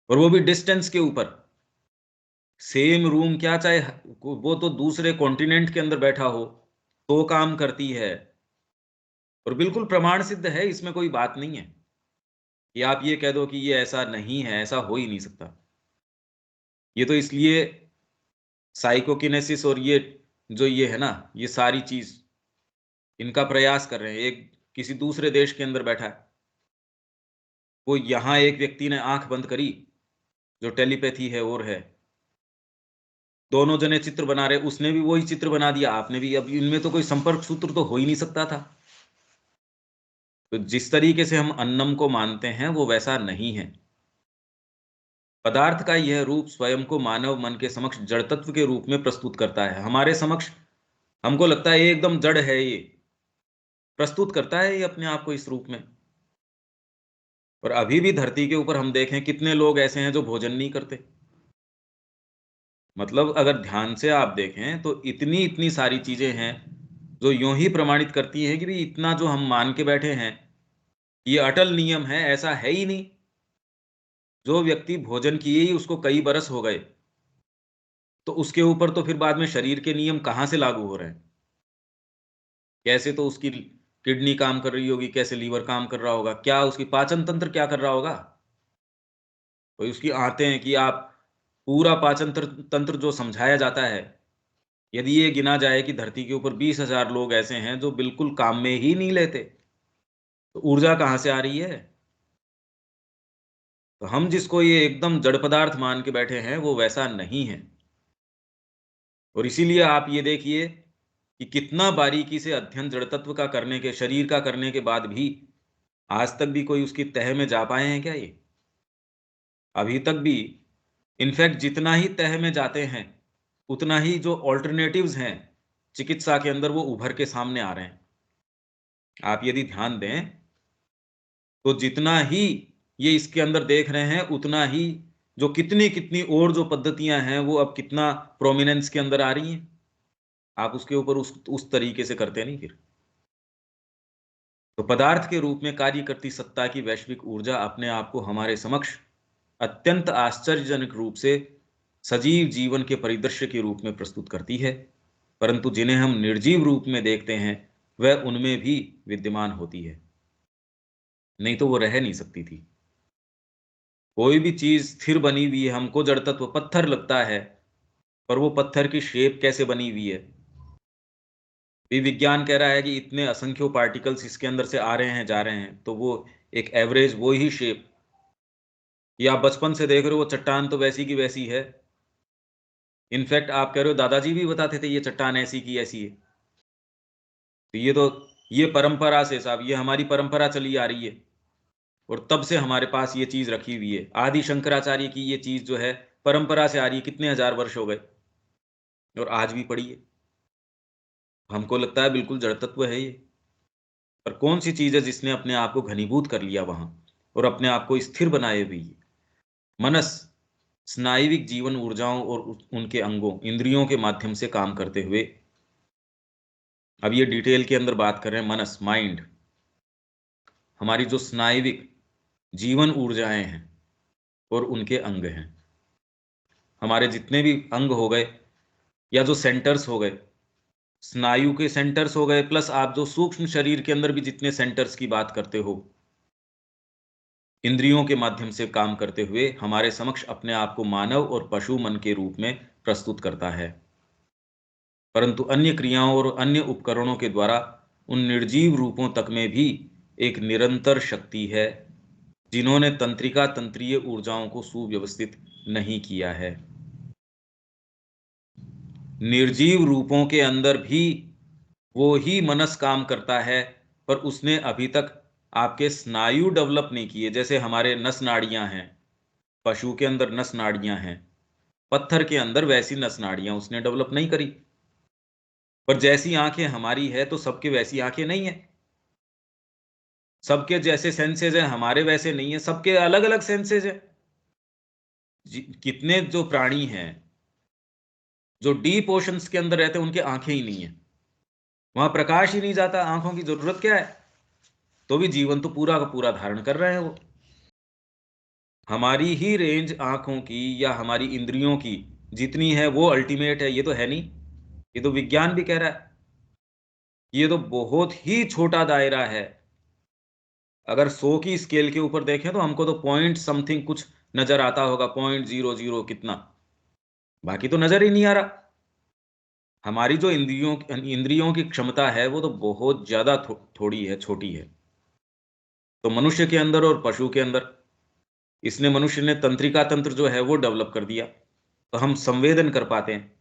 और वो भी डिस्टेंस के ऊपर। सेम रूम क्या, चाहे वो तो दूसरे कॉन्टिनेंट के अंदर बैठा हो तो काम करती है। और बिल्कुल प्रमाण सिद्ध है, इसमें कोई बात नहीं है कि आप ये कह दो कि ये ऐसा नहीं है, ऐसा हो ही नहीं सकता। ये तो इसलिए साइकोकिनेसिस और ये जो ये है ना, ये सारी चीज इनका प्रयास कर रहे हैं। एक किसी दूसरे देश के अंदर बैठा है, वो यहां एक व्यक्ति ने आंख बंद करी, जो टेलीपैथी है और है, दोनों जने चित्र बना रहे, उसने भी वही चित्र बना दिया, आपने भी। अब इनमें तो कोई संपर्क सूत्र तो हो ही नहीं सकता था। तो जिस तरीके से हम अन्नम को मानते हैं वो वैसा नहीं है। पदार्थ का यह रूप स्वयं को मानव मन के समक्ष जड़ तत्व के रूप में प्रस्तुत करता है। हमारे समक्ष हमको लगता है ये एकदम जड़ है, ये प्रस्तुत करता है ये अपने आप को इस रूप में। और अभी भी धरती के ऊपर हम देखें कितने लोग ऐसे हैं जो भोजन नहीं करते। मतलब अगर ध्यान से आप देखें तो इतनी इतनी सारी चीजें हैं जो यूं ही प्रमाणित करती हैं कि भी इतना जो हम मान के बैठे हैं ये अटल नियम है, ऐसा है ही नहीं। जो व्यक्ति भोजन किए ही उसको कई बरस हो गए, तो उसके ऊपर तो फिर बाद में शरीर के नियम कहाँ से लागू हो रहे हैं, कैसे तो उसकी किडनी काम कर रही होगी, कैसे लीवर काम कर रहा होगा, क्या उसकी पाचन तंत्र क्या कर रहा होगा। तो उसकी आते हैं कि आप पूरा पाचन तंत्र जो समझाया जाता है, यदि ये गिना जाए कि धरती के ऊपर 20,000 लोग ऐसे हैं जो बिल्कुल काम में ही नहीं लेते, तो ऊर्जा कहाँ से आ रही है। तो हम जिसको ये एकदम जड़ पदार्थ मान के बैठे हैं वो वैसा नहीं है। और इसीलिए आप ये देखिए कि कितना बारीकी से अध्ययन जड़ तत्व का करने के, शरीर का करने के बाद भी आज तक भी कोई उसकी तह में जा पाए हैं क्या ये? अभी तक भी इनफैक्ट जितना ही तह में जाते हैं उतना ही जो ऑल्टरनेटिव्स हैं चिकित्सा के अंदर वो उभर के सामने आ रहे हैं। आप यदि ध्यान दें तो जितना ही ये इसके अंदर देख रहे हैं उतना ही जो कितनी कितनी और जो पद्धतियां हैं वो अब कितना प्रोमिनेंस के अंदर आ रही हैं। आप उसके ऊपर उस तरीके से करते नहीं फिर। तो पदार्थ के रूप में कार्य करती सत्ता की वैश्विक ऊर्जा अपने आप को हमारे समक्ष अत्यंत आश्चर्यजनक रूप से सजीव जीवन के परिदृश्य के रूप में प्रस्तुत करती है, परंतु जिन्हें हम निर्जीव रूप में देखते हैं वह उनमें भी विद्यमान होती है, नहीं तो वो रह नहीं सकती थी। कोई भी चीज स्थिर बनी हुई है, हमको जड़ तत्व पत्थर लगता है, पर वो पत्थर की शेप कैसे बनी हुई है। भी विज्ञान कह रहा है कि इतने असंख्यों पार्टिकल्स इसके अंदर से आ रहे हैं जा रहे हैं, तो वो एक एवरेज वो ही शेप, या आप बचपन से देख रहे हो वो चट्टान तो वैसी की वैसी है। इनफैक्ट आप कह रहे हो दादाजी भी बताते थे ये चट्टान ऐसी की ऐसी है। तो ये परंपरा से साहब, ये हमारी परंपरा चली आ रही है और तब से हमारे पास ये चीज रखी हुई है। आदि शंकराचार्य की ये चीज जो है परंपरा से आ रही है, कितने हजार वर्ष हो गए और आज भी पड़ी है। हमको लगता है बिल्कुल जड़ तत्व है ये, पर कौन सी चीज है जिसने अपने आप को घनीभूत कर लिया वहां और अपने आप को स्थिर बनाए हुई है। मनस स्नायुविक जीवन ऊर्जाओं और उनके अंगों इंद्रियों के माध्यम से काम करते हुए, अब ये डिटेल के अंदर बात कर रहे हैं, मनस माइंड हमारी जो स्नायुविक जीवन ऊर्जाएं हैं और उनके अंग हैं। हमारे जितने भी अंग हो गए या जो सेंटर्स हो गए, स्नायु के सेंटर्स हो गए, प्लस आप जो सूक्ष्म शरीर के अंदर भी जितने सेंटर्स की बात करते हो, इंद्रियों के माध्यम से काम करते हुए हमारे समक्ष अपने आप को मानव और पशु मन के रूप में प्रस्तुत करता है, परंतु अन्य क्रियाओं और अन्य उपकरणों के द्वारा उन निर्जीव रूपों तक में भी एक निरंतर शक्ति है जिन्होंने तंत्रिका तंत्रीय ऊर्जाओं को सुव्यवस्थित नहीं किया है। निर्जीव रूपों के अंदर भी वो ही मनस काम करता है, पर उसने अभी तक आपके स्नायु डेवलप नहीं किए। जैसे हमारे नस नाड़ियां हैं, पशु के अंदर नस नाड़ियां हैं, पत्थर के अंदर वैसी नस नाड़ियां उसने डेवलप नहीं करी। पर जैसी आंखें हमारी है तो सबके वैसी आंखें नहीं है, सबके जैसे सेंसेज हैं हमारे वैसे नहीं है, सबके अलग अलग सेंसेज हैं। कितने जो प्राणी हैं जो डीप ओशंस के अंदर रहते हैं उनके आंखें ही नहीं है, वहां प्रकाश ही नहीं जाता, आंखों की जरूरत क्या है, तो भी जीवन तो पूरा का पूरा धारण कर रहे हैं वो। हमारी ही रेंज आंखों की या हमारी इंद्रियों की जितनी है वो अल्टीमेट है, ये तो है नहीं। ये तो विज्ञान भी कह रहा है ये तो बहुत ही छोटा दायरा है। अगर 100 की स्केल के ऊपर देखें तो हमको तो पॉइंट समथिंग कुछ नजर आता होगा, 0.00 कितना, बाकी तो नजर ही नहीं आ रहा। हमारी जो इंद्रियों की क्षमता है वो तो बहुत ज्यादा थोड़ी है, छोटी है। तो मनुष्य के अंदर और पशु के अंदर इसने, मनुष्य ने तंत्रिका तंत्र जो है वो डेवलप कर दिया, तो हम संवेदन कर पाते हैं।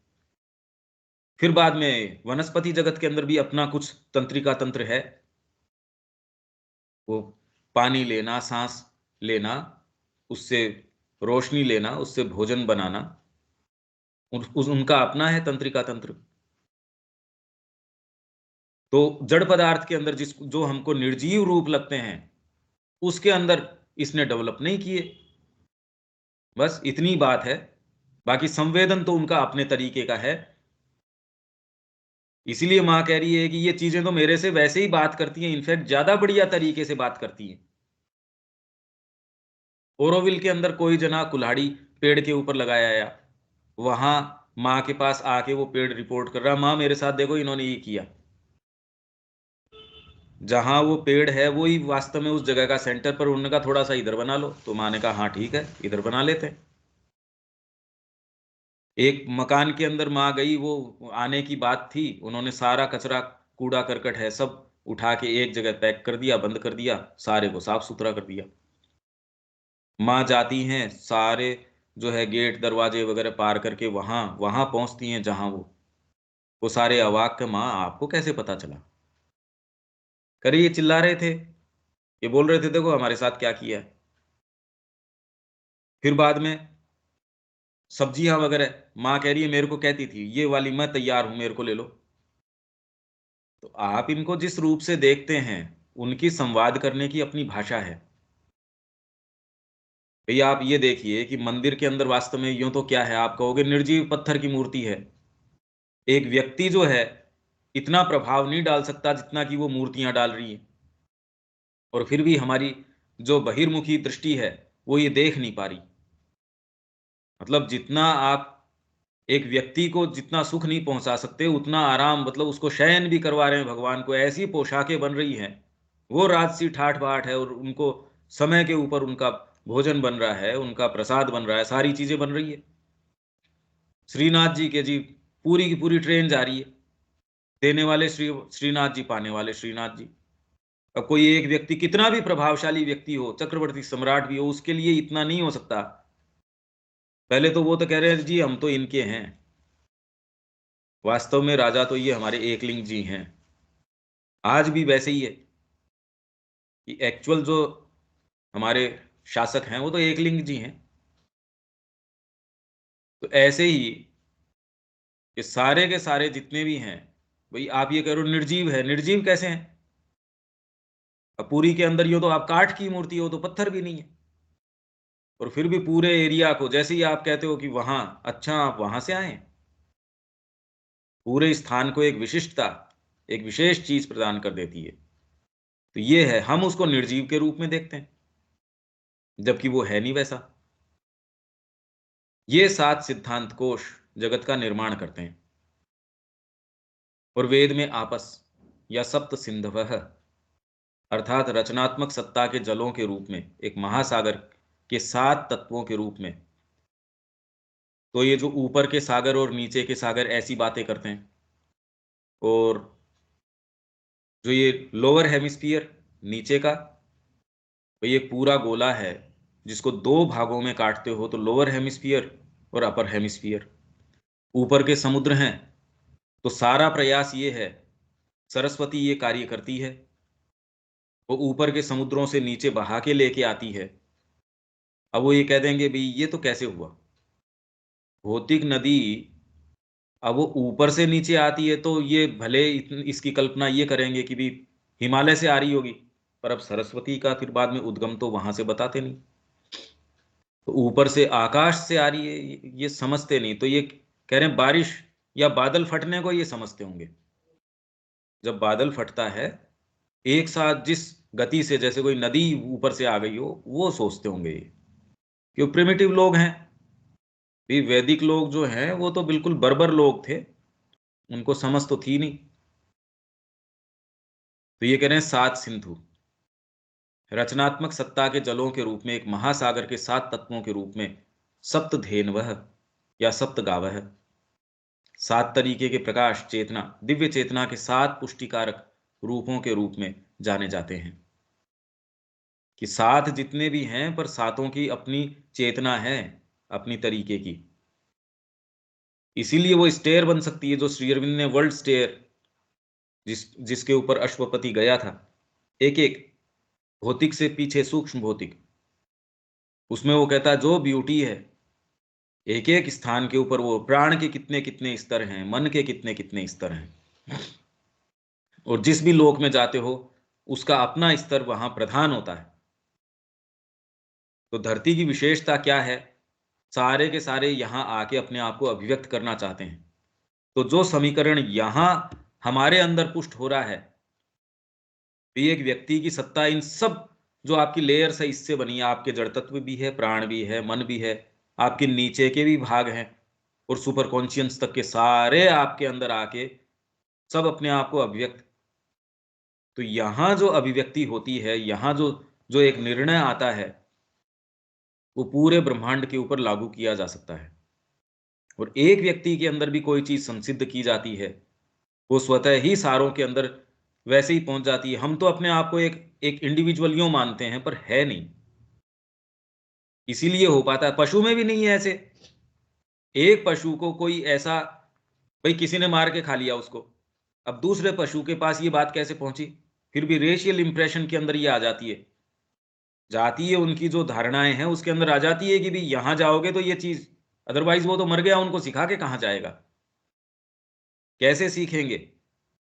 फिर बाद में वनस्पति जगत के अंदर भी अपना कुछ तंत्रिका तंत्र है, वो पानी लेना, सांस लेना, उससे रोशनी लेना, उससे भोजन बनाना, उनका अपना है तंत्रिका तंत्र। तो जड़ पदार्थ के अंदर जो हमको निर्जीव रूप लगते हैं उसके अंदर इसने डेवलप नहीं किए, बस इतनी बात है। बाकी संवेदन तो उनका अपने तरीके का है। इसीलिए मां कह रही है कि ये चीजें तो मेरे से वैसे ही बात करती हैं, इनफैक्ट ज्यादा बढ़िया तरीके से बात करती हैं। ओरोविल के अंदर कोई जना कुल्हाड़ी पेड़ के ऊपर लगाया आया, वहां माँ के पास आके वो पेड़ रिपोर्ट कर रहा, माँ मेरे साथ देखो इन्होंने ये किया। जहां वो पेड़ है वो ही वास्तव में उस जगह का सेंटर, पर उन्होंने कहा थोड़ा सा इधर बना लो, तो माँ ने कहा हाँ ठीक है, इधर बना लेते हैं। एक मकान के अंदर माँ गई, वो आने की बात थी, उन्होंने सारा कचरा कूड़ा करकट है सब उठा के एक जगह पैक कर दिया, बंद कर दिया, सारे को साफ सुथरा कर दिया। माँ जाती हैं, सारे जो है गेट दरवाजे वगैरह पार करके वहां वहां पहुंचती हैं जहां वो सारे अवाक के, माँ आपको कैसे पता चला? करे ये चिल्ला रहे थे, ये बोल रहे थे देखो हमारे साथ क्या किया है। फिर बाद में सब्जियां वगैरह माँ कह रही है मेरे को कहती थी ये वाली मैं तैयार हूं, मेरे को ले लो। तो आप इनको जिस रूप से देखते हैं, उनकी संवाद करने की अपनी भाषा है। भैया आप ये देखिए कि मंदिर के अंदर वास्तव में यूं तो क्या है, आप कहोगे निर्जीव पत्थर की मूर्ति है। एक व्यक्ति जो है इतना प्रभाव नहीं डाल सकता जितना कि वो मूर्तियां डाल रही है, और फिर भी हमारी जो बहिर्मुखी दृष्टि है वो ये देख नहीं पा रही। मतलब जितना आप एक व्यक्ति को जितना सुख नहीं पहुंचा सकते, उतना आराम, मतलब उसको शयन भी करवा रहे हैं भगवान को, ऐसी पोशाकें बन रही हैं, वो राजसी ठाठ बाट है, और उनको समय के ऊपर उनका भोजन बन रहा है, उनका प्रसाद बन रहा है, सारी चीजें बन रही है। श्रीनाथ जी के जी पूरी की पूरी ट्रेन जा रही है, देने वाले श्रीनाथ जी, पाने वाले श्रीनाथ जी। अब कोई एक व्यक्ति कितना भी प्रभावशाली व्यक्ति हो, चक्रवर्ती सम्राट भी हो, उसके लिए इतना नहीं हो सकता। पहले तो वो तो कह रहे हैं जी हम तो इनके हैं, वास्तव में राजा तो ये हमारे एकलिंग जी हैं। आज भी वैसे ही है कि एक्चुअल जो हमारे शासक हैं वो तो एकलिंग जी हैं। तो ऐसे ही ये सारे के सारे जितने भी हैं, भाई आप ये करो निर्जीव है, निर्जीव कैसे हैं? अब पूरी के अंदर यो तो आप काठ की मूर्ति हो, तो पत्थर भी नहीं है, और फिर भी पूरे एरिया को, जैसे ही आप कहते हो कि वहां, अच्छा आप वहां से आए, पूरे स्थान को एक विशिष्टता, एक विशेष चीज प्रदान कर देती है। तो ये है, हम उसको निर्जीव के रूप में देखते हैं, जबकि वो है नहीं वैसा। ये 7 सिद्धांत कोश जगत का निर्माण करते हैं, और वेद में आपस या सप्त सिंधवः अर्थात रचनात्मक सत्ता के जलों के रूप में, एक महासागर के 7 तत्वों के रूप में। तो ये जो ऊपर के सागर और नीचे के सागर ऐसी बातें करते हैं, और जो ये लोअर हेमिस्फीयर नीचे का, तो ये पूरा गोला है, जिसको 2 भागों में काटते हो तो लोअर हेमिस्फीयर और अपर हेमिस्फीयर। ऊपर के समुद्र हैं, तो सारा प्रयास ये है, सरस्वती ये कार्य करती है, वो ऊपर के समुद्रों से नीचे बहा के लेके आती है। अब वो ये कह देंगे भाई ये तो कैसे हुआ, भौतिक नदी अब वो ऊपर से नीचे आती है, तो ये भले इसकी कल्पना ये करेंगे कि भी हिमालय से आ रही होगी, पर अब सरस्वती का फिर बाद में उद्गम तो वहां से बताते नहीं, तो ऊपर से आकाश से आ रही है, ये समझते नहीं। तो ये कह रहे हैं बारिश या बादल फटने को ये समझते होंगे। जब बादल फटता है एक साथ जिस गति से, जैसे कोई नदी ऊपर से आ गई हो, वो सोचते होंगे ये, क्यों प्रिमिटिव लोग हैं। भी वैदिक लोग जो हैं वो तो बिल्कुल बर्बर लोग थे, उनको समझ तो थी नहीं। तो ये कह रहे हैं 7 सिंधु रचनात्मक सत्ता के जलों के रूप में, एक महासागर के 7 तत्वों के रूप में, सप्त धेनवः या सप्त गावः, 7 तरीके के प्रकाश चेतना, दिव्य चेतना के 7 पुष्टिकारक रूपों के रूप में जाने जाते हैं। कि 7 जितने भी हैं, पर सातों की अपनी चेतना है, अपनी तरीके की। इसीलिए वो स्टेयर बन सकती है, जो श्री अरविंद ने वर्ल्ड स्टेयर, जिसके ऊपर अश्वपति गया था, एक एक भौतिक से पीछे सूक्ष्म भौतिक, उसमें वो कहता है जो ब्यूटी है, एक एक स्थान के ऊपर वो प्राण के कितने कितने स्तर हैं, मन के कितने कितने स्तर हैं, और जिस भी लोक में जाते हो उसका अपना स्तर वहां प्रधान होता है। तो धरती की विशेषता क्या है, सारे के सारे यहां आके अपने आप को अभिव्यक्त करना चाहते हैं। तो जो समीकरण यहां हमारे अंदर पुष्ट हो रहा है, भी एक व्यक्ति की सत्ता इन सब जो आपकी लेयर्स है इससे बनी है। आपके जड़ तत्व भी है, प्राण भी है, मन भी है, आपके नीचे के भी भाग हैं, और सुपर कॉन्शियस तक के सारे आपके अंदर आके सब अपने आप को अभिव्यक्त तो यहां जो अभिव्यक्ति होती है, यहां जो जो एक निर्णय आता है, वो पूरे ब्रह्मांड के ऊपर लागू किया जा सकता है। और एक व्यक्ति के अंदर भी कोई चीज संसिद्ध की जाती है, वो स्वतः ही सारों के अंदर वैसे ही पहुंच जाती है। हम तो अपने आप को एक एक इंडिविजुअल यूं मानते हैं, पर है नहीं, इसीलिए हो पाता है। पशु में भी नहीं है ऐसे। एक पशु को कोई ऐसा, भाई किसी ने मार के खा लिया उसको, अब दूसरे पशु के पास ये बात कैसे पहुंची? फिर भी रेशियल इंप्रेशन के अंदर ये आ जाती है, जाती है, उनकी जो धारणाएं हैं उसके अंदर आ जाती है कि भाई यहां जाओगे तो ये चीज, अदरवाइज वो तो मर गया, उनको सिखा के कहां जाएगा, कैसे सीखेंगे?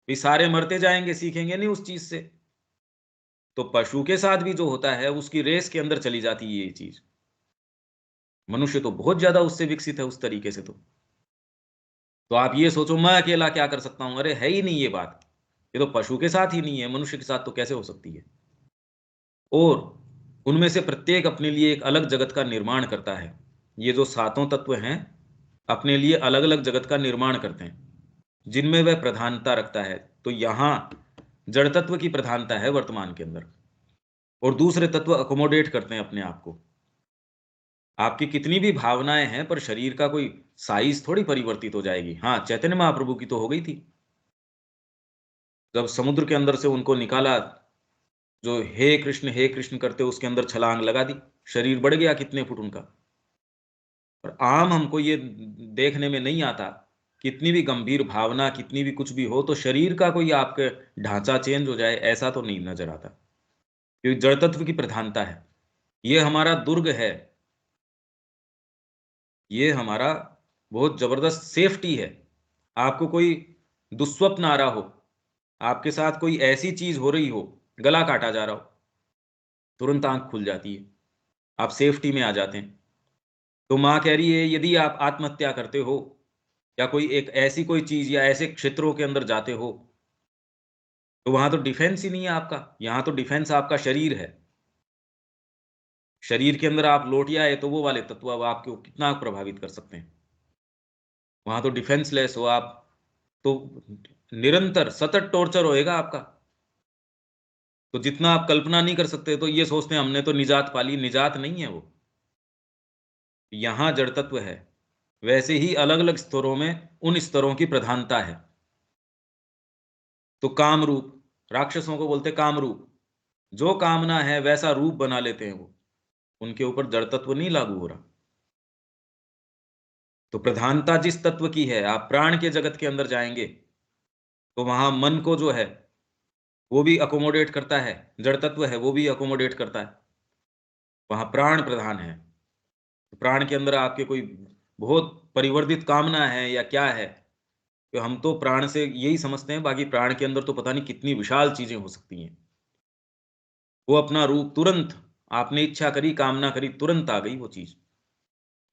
भी सारे मरते जाएंगे, सीखेंगे नहीं उस चीज से। तो पशु के साथ भी जो होता है, उसकी रेस के अंदर चली जाती है ये चीज। मनुष्य तो बहुत ज्यादा उससे विकसित है उस तरीके से। तो आप ये सोचो मैं अकेला क्या कर सकता हूं, अरे है ही नहीं ये बात। ये तो पशु के साथ ही नहीं है, मनुष्य के साथ तो कैसे हो सकती है? और उनमें से प्रत्येक अपने लिए एक अलग जगत का निर्माण करता है। ये जो सातों तत्व हैं, अपने लिए अलग अलग जगत का निर्माण करते हैं, जिनमें वह प्रधानता रखता है। तो यहां जड़ तत्व की प्रधानता है वर्तमान के अंदर, और दूसरे तत्व अकोमोडेट करते हैं अपने आप को। आपकी कितनी भी भावनाएं हैं, पर शरीर का कोई साइज थोड़ी परिवर्तित हो जाएगी। हाँ, चैतन्य महाप्रभु की तो हो गई थी, जब समुद्र के अंदर से उनको निकाला, जो हे कृष्ण करते उसके अंदर छलांग लगा दी, शरीर बढ़ गया कितने फुट उनका। और आम हमको ये देखने में नहीं आता, कितनी भी गंभीर भावना, कितनी भी कुछ भी हो, तो शरीर का कोई आपके ढांचा चेंज हो जाए, ऐसा तो नहीं नजर आता, क्योंकि जड़ तत्व की प्रधानता है। ये हमारा दुर्ग है, ये हमारा बहुत जबरदस्त सेफ्टी है। आपको कोई दुस्वप्न आ रहा हो, आपके साथ कोई ऐसी चीज हो रही हो, गला काटा जा रहा हो, तुरंत आंख खुल जाती है, आप सेफ्टी में आ जाते हैं। तो माँ कह रही है, यदि आप आत्महत्या करते हो, या कोई एक ऐसी कोई चीज या ऐसे क्षेत्रों के अंदर जाते हो, तो वहां तो डिफेंस ही नहीं है आपका। यहां तो डिफेंस आपका शरीर है। शरीर के अंदर आप लौट आए तो वो वाले तत्व अब आपको कितना प्रभावित कर सकते हैं। वहां तो डिफेंसलेस हो आप, तो निरंतर सतत टॉर्चर होएगा आपका। तो जितना आप कल्पना नहीं कर सकते, तो ये सोचते हैं हमने तो निजात पाली, निजात नहीं है वो। यहां जड़ तत्व है, वैसे ही अलग अलग स्तरों में उन स्तरों की प्रधानता है। तो काम रूप, राक्षसों को बोलते काम रूप, जो कामना है वैसा रूप बना लेते हैं वो, उनके ऊपर जड़ तत्व नहीं लागू हो रहा। तो प्रधानता जिस तत्व की है, आप प्राण के जगत के अंदर जाएंगे तो वहां मन को जो है वो भी अकोमोडेट करता है, जड़ तत्व है वो भी अकोमोडेट करता है। वहां प्राण प्रधान है। तो प्राण के अंदर आपके कोई बहुत परिवर्तित कामना है या क्या है, तो हम तो प्राण से यही समझते हैं, बाकी प्राण के अंदर तो पता नहीं कितनी विशाल चीजें हो सकती हैं। वो अपना रूप तुरंत, आपने इच्छा करी, कामना करी, तुरंत आ गई वो चीज,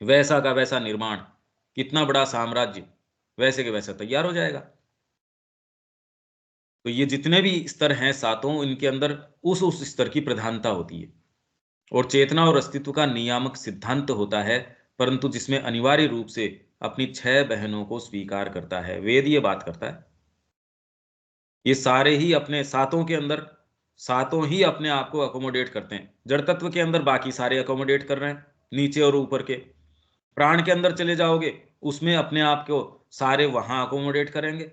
वैसा का वैसा निर्माण, कितना बड़ा साम्राज्य वैसे के वैसा तैयार हो जाएगा। तो ये जितने भी स्तर हैं सातों, इनके अंदर उस स्तर की प्रधानता होती है। और चेतना और अस्तित्व का नियामक सिद्धांत होता है, परंतु जिसमें अनिवार्य रूप से अपनी 6 बहनों को स्वीकार करता है। वेद ये बात करता है, ये सारे ही अपने सातों के अंदर, सातों ही अपने आप को अकोमोडेट करते हैं। जड़ तत्व के अंदर बाकी सारे अकोमोडेट कर रहे हैं, नीचे और ऊपर के। प्राण के अंदर चले जाओगे, उसमें अपने आप को सारे वहां अकोमोडेट करेंगे।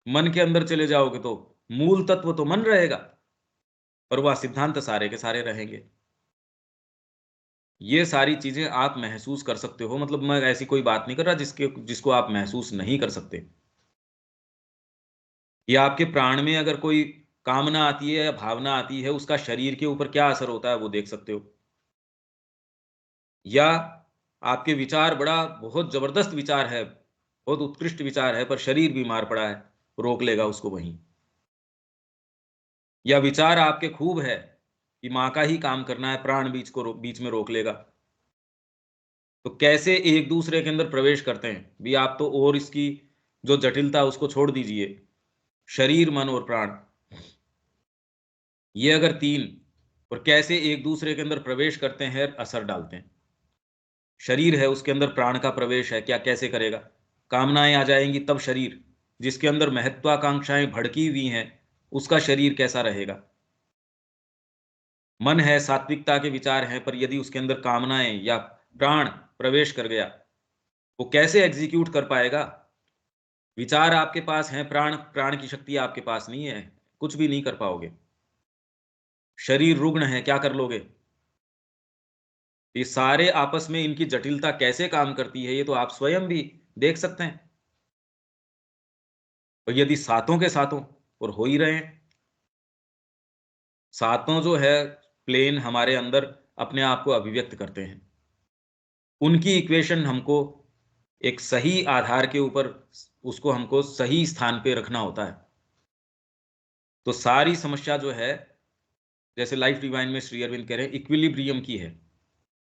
मन के अंदर चले जाओगे तो मूल तत्व तो मन रहेगा, पर वह सिद्धांत सारे के सारे रहेंगे। ये सारी चीजें आप महसूस कर सकते हो, मतलब मैं ऐसी कोई बात नहीं कर रहा जिसको आप महसूस नहीं कर सकते। या आपके प्राण में अगर कोई कामना आती है या भावना आती है, उसका शरीर के ऊपर क्या असर होता है वो देख सकते हो। या आपके विचार, बड़ा बहुत जबरदस्त विचार है, बहुत उत्कृष्ट विचार है, पर शरीर बीमार पड़ा है, रोक लेगा उसको वहीं। या विचार आपके खूब है कि माँ का ही काम करना है, प्राण बीच में रोक लेगा। तो कैसे एक दूसरे के अंदर प्रवेश करते हैं भी, आप तो और इसकी जो जटिलता उसको छोड़ दीजिए। शरीर, मन और प्राण, ये अगर तीन, और कैसे एक दूसरे के अंदर प्रवेश करते हैं, असर डालते हैं। शरीर है, उसके अंदर प्राण का प्रवेश है, क्या कैसे करेगा? कामनाएं आ जाएंगी तब शरीर, जिसके अंदर महत्वाकांक्षाएं भड़की हुई हैं, उसका शरीर कैसा रहेगा। मन है, सात्विकता के विचार हैं, पर यदि उसके अंदर कामनाएं या प्राण प्रवेश कर गया, वो कैसे एग्जीक्यूट कर पाएगा। विचार आपके पास हैं, प्राण की शक्ति आपके पास नहीं है, कुछ भी नहीं कर पाओगे। शरीर रुग्ण है, क्या कर लोगे। ये सारे आपस में इनकी जटिलता कैसे काम करती है, ये तो आप स्वयं भी देख सकते हैं। और यदि सातों के सातों, और हो ही रहे हैं, सातों जो है प्लेन हमारे अंदर अपने आप को अभिव्यक्त करते हैं, उनकी इक्वेशन हमको एक सही आधार के ऊपर उसको हमको सही स्थान पे रखना होता है। तो सारी समस्या जो है, जैसे लाइफ डिवाइन में श्री अरविंद कह रहे हैं, इक्विलिब्रियम की है।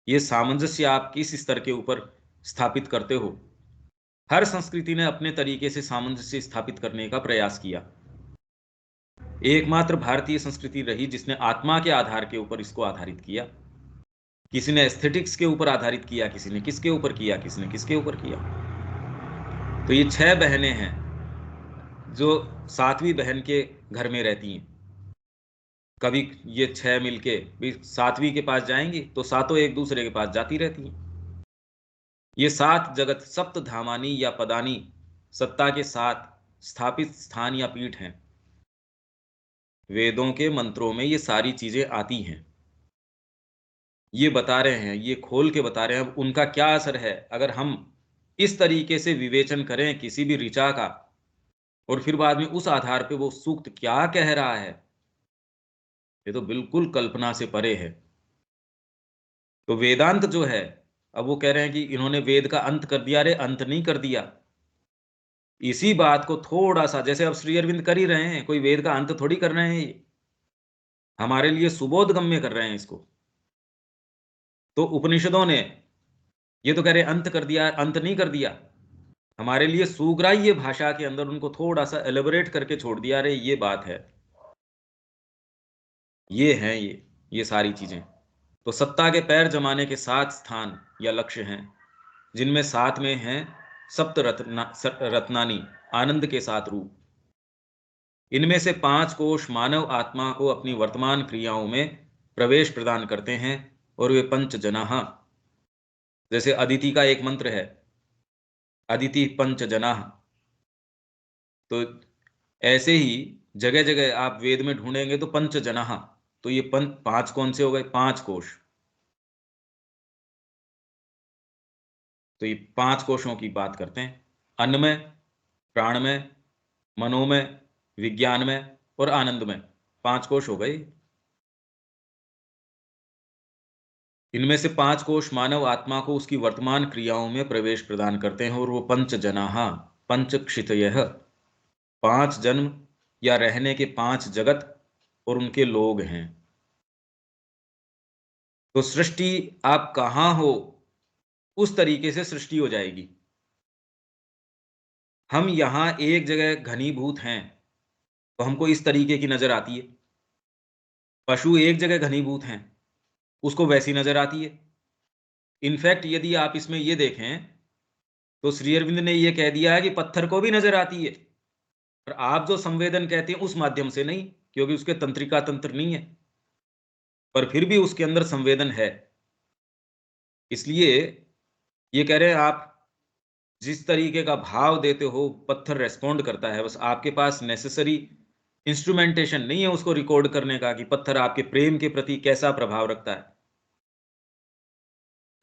ये सामंजस्य आप किस स्तर के ऊपर स्थापित करते हो। हर संस्कृति ने अपने तरीके से सामंजस्य स्थापित करने का प्रयास किया। एकमात्र भारतीय संस्कृति रही जिसने आत्मा के आधार के ऊपर इसको आधारित किया। किसी ने एस्थेटिक्स के ऊपर आधारित किया, किसी ने किसके ऊपर किया, किसी ने किसके ऊपर किया। तो ये 6 बहनें हैं जो 7वीं बहन के घर में रहती हैं। कभी ये 6 मिलके भी 7वीं के पास जाएंगी तो सातों एक दूसरे के पास जाती रहती हैं। ये 7 जगत सप्त धामानी या पदानी सत्ता के 7 स्थापित स्थान या पीठ हैं। वेदों के मंत्रों में ये सारी चीजें आती हैं। ये बता रहे हैं, ये खोल के बता रहे हैं। अब उनका क्या असर है अगर हम इस तरीके से विवेचन करें किसी भी ऋचा का, और फिर बाद में उस आधार पे वो सूक्त क्या कह रहा है, ये तो बिल्कुल कल्पना से परे है। तो वेदांत जो है, अब वो कह रहे हैं कि इन्होंने वेद का अंत कर दिया। अरे अंत नहीं कर दिया, इसी बात को थोड़ा सा, जैसे अब श्री अरविंद कर ही रहे हैं, कोई वेद का अंत थोड़ी कर रहे हैं, ये हमारे लिए सुबोध गम्य कर रहे हैं इसको। तो उपनिषदों ने ये तो कह रहे अंत कर दिया, अंत नहीं कर दिया। हमारे लिए सुग्राह्य भाषा के अंदर उनको थोड़ा सा एलेबोरेट करके छोड़ दिया। अरे ये बात है, ये है ये सारी चीजें। तो सत्ता के पैर जमाने के 7 स्थान या लक्ष्य हैं, जिनमें 7 में हैं सप्त रत्नानी, आनंद के 7 रूप। इनमें से 5 कोश मानव आत्मा को अपनी वर्तमान क्रियाओं में प्रवेश प्रदान करते हैं, और वे पंच जनाह, जैसे अदिति का एक मंत्र है, अदिति पंच जनाह। तो ऐसे ही जगह जगह आप वेद में ढूंढेंगे तो पंच जनाह, तो ये 5 कौन से हो गए, 5 कोश। तो ये 5 कोशों की बात करते हैं, अन्नमय, प्राणमय, मनोमय, विज्ञानमय और आनंदमय। 5 कोश हो गए। इनमें से 5 कोश मानव आत्मा को उसकी वर्तमान क्रियाओं में प्रवेश प्रदान करते हैं, और वो पंच जनाहा, पंच क्षितयः, 5 जन्म या रहने के 5 जगत और उनके लोग हैं। तो सृष्टि आप कहां हो, उस तरीके से सृष्टि हो जाएगी। हम यहां एक जगह घनीभूत हैं तो हमको इस तरीके की नजर आती है। पशु एक जगह घनीभूत हैं, उसको वैसी नजर आती है। इनफैक्ट यदि आप इसमें ये देखें तो श्री अरविंद ने ये कह दिया है कि पत्थर को भी नजर आती है, पर आप जो संवेदन कहते हैं उस माध्यम से नहीं, क्योंकि उसके तंत्रिका तंत्र नहीं है, पर फिर भी उसके अंदर संवेदन है। इसलिए ये कह रहे हैं आप जिस तरीके का भाव देते हो पत्थर रेस्पॉन्ड करता है। बस आपके पास नेसेसरी इंस्ट्रूमेंटेशन नहीं है उसको रिकॉर्ड करने का कि पत्थर आपके प्रेम के प्रति कैसा प्रभाव रखता है।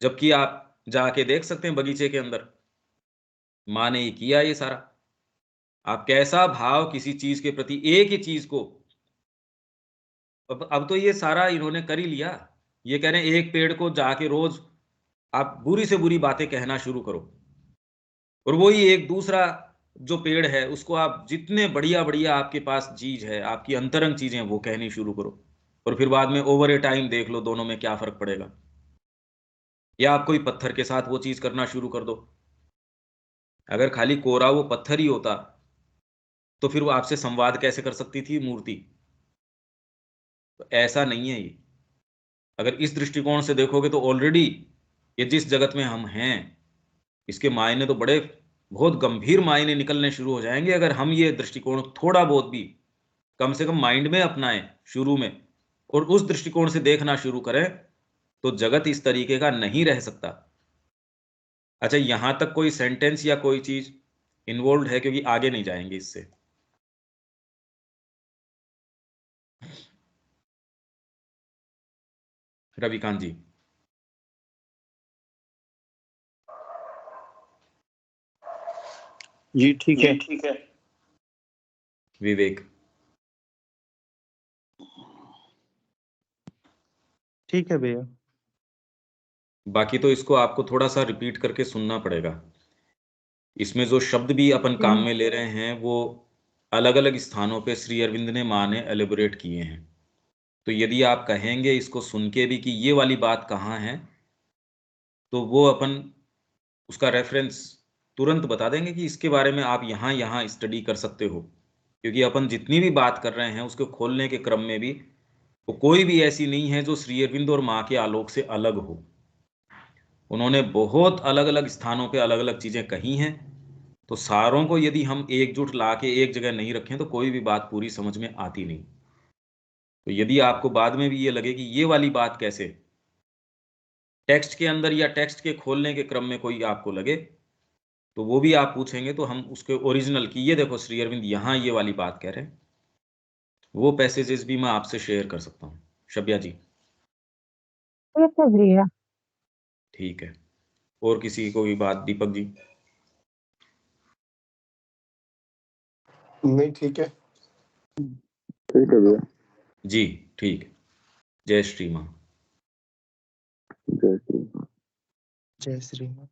जबकि आप जाके देख सकते हैं बगीचे के अंदर, माँ ने ये किया ये सारा। आप कैसा भाव किसी चीज के प्रति, एक ही चीज को, अब तो ये सारा इन्होंने कर ही लिया। ये कह रहे हैं एक पेड़ को जाके रोज आप बुरी से बुरी बातें कहना शुरू करो, और वही एक दूसरा जो पेड़ है उसको आप जितने बढ़िया बढ़िया आपके पास चीज है, आपकी अंतरंग चीजें, वो कहनी शुरू करो, और फिर बाद में ओवर ए टाइम देख लो दोनों में क्या फर्क पड़ेगा। या आप कोई पत्थर के साथ वो चीज करना शुरू कर दो। अगर खाली कोरा वो पत्थर ही होता तो फिर वो आपसे संवाद कैसे कर सकती थी मूर्ति। तो ऐसा नहीं है ये। अगर इस दृष्टिकोण से देखोगे तो ऑलरेडी ये जिस जगत में हम हैं, इसके मायने तो बड़े बहुत गंभीर मायने निकलने शुरू हो जाएंगे अगर हम ये दृष्टिकोण थोड़ा बहुत भी कम से कम माइंड में अपनाएं शुरू में, और उस दृष्टिकोण से देखना शुरू करें, तो जगत इस तरीके का नहीं रह सकता। अच्छा, यहां तक कोई सेंटेंस या कोई चीज इन्वॉल्व है? क्योंकि आगे नहीं जाएंगे इससे। रविकांत जी। जी ठीक है। विवेक। ठीक है भैया। बाकी तो इसको आपको थोड़ा सा रिपीट करके सुनना पड़ेगा। इसमें जो शब्द भी अपन काम में ले रहे हैं वो अलग अलग स्थानों पे श्री अरविंद ने माँ ने एलिबोरेट किए हैं। तो यदि आप कहेंगे इसको सुन के भी कि ये वाली बात कहाँ है, तो वो अपन उसका रेफरेंस तुरंत बता देंगे कि इसके बारे में आप यहाँ यहाँ स्टडी कर सकते हो। क्योंकि अपन जितनी भी बात कर रहे हैं उसको खोलने के क्रम में भी वो कोई भी ऐसी नहीं है जो श्री अरविंद और माँ के आलोक से अलग हो। उन्होंने बहुत अलग अलग स्थानों पे अलग अलग चीजें कही हैं। तो सारों को यदि हम एकजुट ला के एक जगह नहीं रखें तो कोई भी बात पूरी समझ में आती नहीं। तो यदि आपको बाद में भी ये लगे कि ये वाली बात कैसे, टेक्स्ट के अंदर या टेक्स्ट के खोलने के क्रम में कोई आपको लगे, तो वो भी आप पूछेंगे तो हम उसके ओरिजिनल की, ये देखो श्री अरविंद यहाँ ये वाली बात कह रहे हैं, वो पैसेजेस भी मैं आपसे शेयर कर सकता हूँ। शब्या जी। ठीक है भैया। ठीक है। और किसी को भी बात? दीपक जी। नहीं ठीक है। ठीक है भैया। जी ठीक है। जय श्री माँ। जय श्री राम। जय श्री राम।